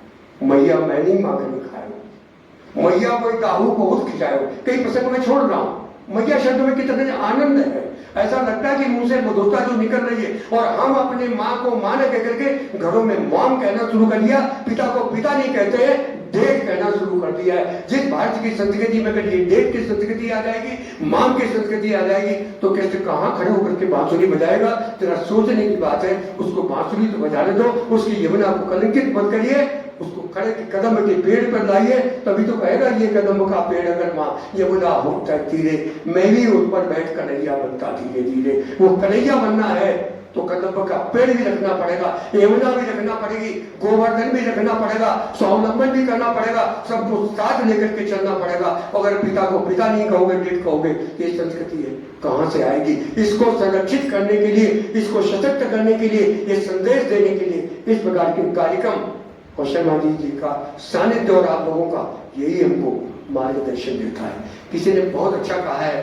मैया मैं नहीं मांगने खायो, मैया कोई दाहू को खुद खिंचायो, कई प्रसंग में छोड़ रहा हूँ। मैया शब्द में कितने आनंद है, ऐसा लगता है कि मुंह से मधुरता जो निकल रही है। और हम अपने माँ को माँ ने कह करके घरों में मॉम कहना शुरू कर दिया, पिता को पिता नहीं कहते हैं, डेट कहना शुरू कर दिया है। जिस भारत की संस्कृति में अगर ये डेट की संस्कृति आ जाएगी, माम की संस्कृति आ जाएगी, तो कैसे कहाँ खड़े होकर के बांसुरी बजाएगा। तेरा सोचने की बात है, उसको बांसुरी तो बजाने दो, उसकी यमुना को कलंकित मत करिए, उसको खड़े के कदम के पेड़ पर लाइए, तभी तो कहेगा ये कदम का पेड़ अगर माँ यमुना होता धीरे, मैं भी उस पर बैठ कन्हैया बनता धीरे धीरे। वो कन्हैया बनना है तो कदम का पेड़ भी रखना पड़ेगा, यमुना भी रखना पड़ेगी, गोवर्धन भी रखना पड़ेगा, स्वावलंबन भी करना पड़ेगा, सबको साथ लेकर के चलना पड़ेगा। अगर पिता को पिता नहीं कहोगे, डेट कहोगे, ये संस्कृति है कहाँ से आएगी। इसको संरक्षित करने के लिए, इसको सशक्त करने के लिए, ये संदेश देने के लिए इस प्रकार के कार्यक्रम और शर्मा जी का सानिध्य और आप लोगों का यही हमको मार्गदर्शन देता है। किसी ने बहुत अच्छा कहा है,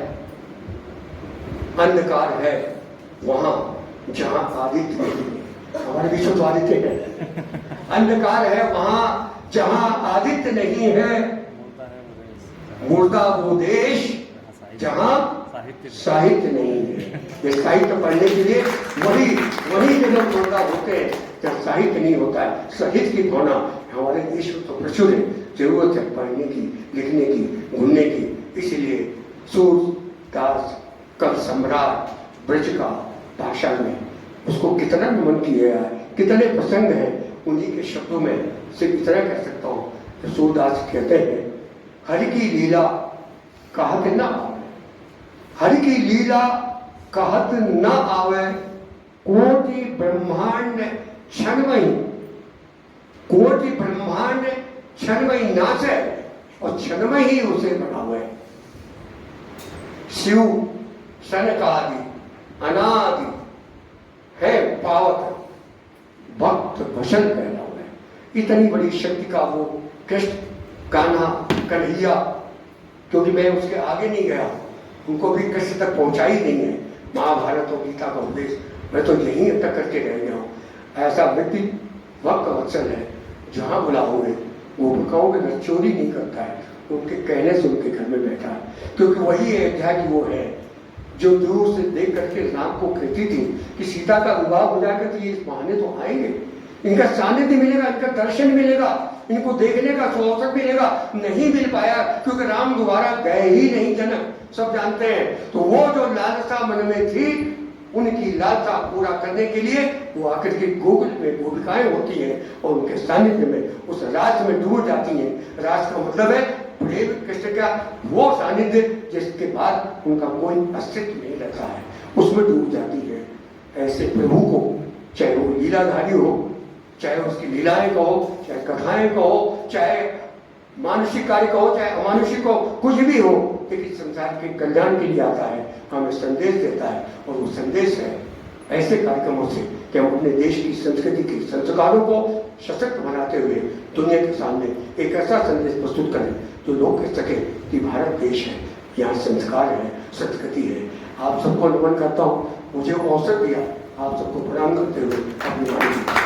अंधकार है वहां जहां आदित्य नहीं है। हमारे बीच तो आदित्य है। अंधकार है वहां जहां आदित्य नहीं है, मुर्दा वो देश जहां साहित्य नहीं है। ये साहित्य पढ़ने के लिए वही जगह मुर्दा होते हैं जब साहित्य नहीं होता है। साहित्य की भावना हमारे देश में तो प्रचुर है, जरूरत है पढ़ने की, लिखने की, घूमने की। इसलिए सूरदास कवि सम्राट ब्रज का भाषा में उसको कितना नमन किया है, कितने प्रसंग हैं, उन्हीं के शब्दों में सिर्फ इतना कह सकता हूँ कि सूरदास कहते हैं, हरि की लीला कहत न आवे, हरि की लीला कहत न आवे, कोटि ब्रह्मांड क्षणमयी, कोटि ब्रह्मांड क्षणमयी नाचे और क्षणमय ही उसे बनावे। शिव सनकादि अनादि है पावक भक्त भजन कहना हुआ है। इतनी बड़ी शक्ति का वो कृष्ण कान्हा कन्हैया, क्योंकि मैं उसके आगे नहीं गया, उनको भी कृष्ण तक पहुंचा ही नहीं है महाभारत और गीता का उपदेश, मैं तो यहीं तक करके रह गया हूँ। ऐसा व्यक्ति भक्त वत्सल है, जहाँ बुलाओगे गोपिकाओं के घर चोरी नहीं करता है, उनके कहने से उनके घर में बैठा है, क्योंकि वही अयोध्या की वो है जो दूर से देख करके राम को कहती थी कि सीता का विवाह हो जाएगा तो ये इस बहाने तो आएंगे, इनका सानिध्य मिलेगा, इनका दर्शन मिलेगा, इनको देखने का अवसर मिलेगा। नहीं मिल पाया क्योंकि राम दोबारा गए ही नहीं, जनक सब जानते हैं। तो वो जो लालसा मन में थी, उनकी लालसा पूरा करने के लिए वो आकर के गोकुल में गोपिकाएं होती हैं और उनके सानिध्य में उस रास में डूब जाती हैं। रास का मतलब है प्रेम कृष्ण का वो सानिध्य जिसके बाद उनका कोई अस्तित्व नहीं रहता है, उसमें डूब जाती है। ऐसे प्रभु को चाहे वो लीलाधारी हो, चाहे उसकी लीलाएं कहो, चाहे कथाएं कहो, चाहे मानसिक कार्य कहो, चाहे अमानुषिक हो, कुछ भी हो, लेकिन संसार के कल्याण के लिए आता है, हमें संदेश देता है। और वो संदेश है ऐसे कार्यक्रमों से कि हम अपने देश की संस्कृति के संस्कारों को सशक्त बनाते हुए दुनिया के सामने एक ऐसा संदेश प्रस्तुत करें जो लोग कह सके कि भारत देश है, यहाँ संस्कार है, संस्कृति है। आप सबको नमन करता हूँ, मुझे अवसर दिया, आप सबको प्रणाम करते हुए अपनी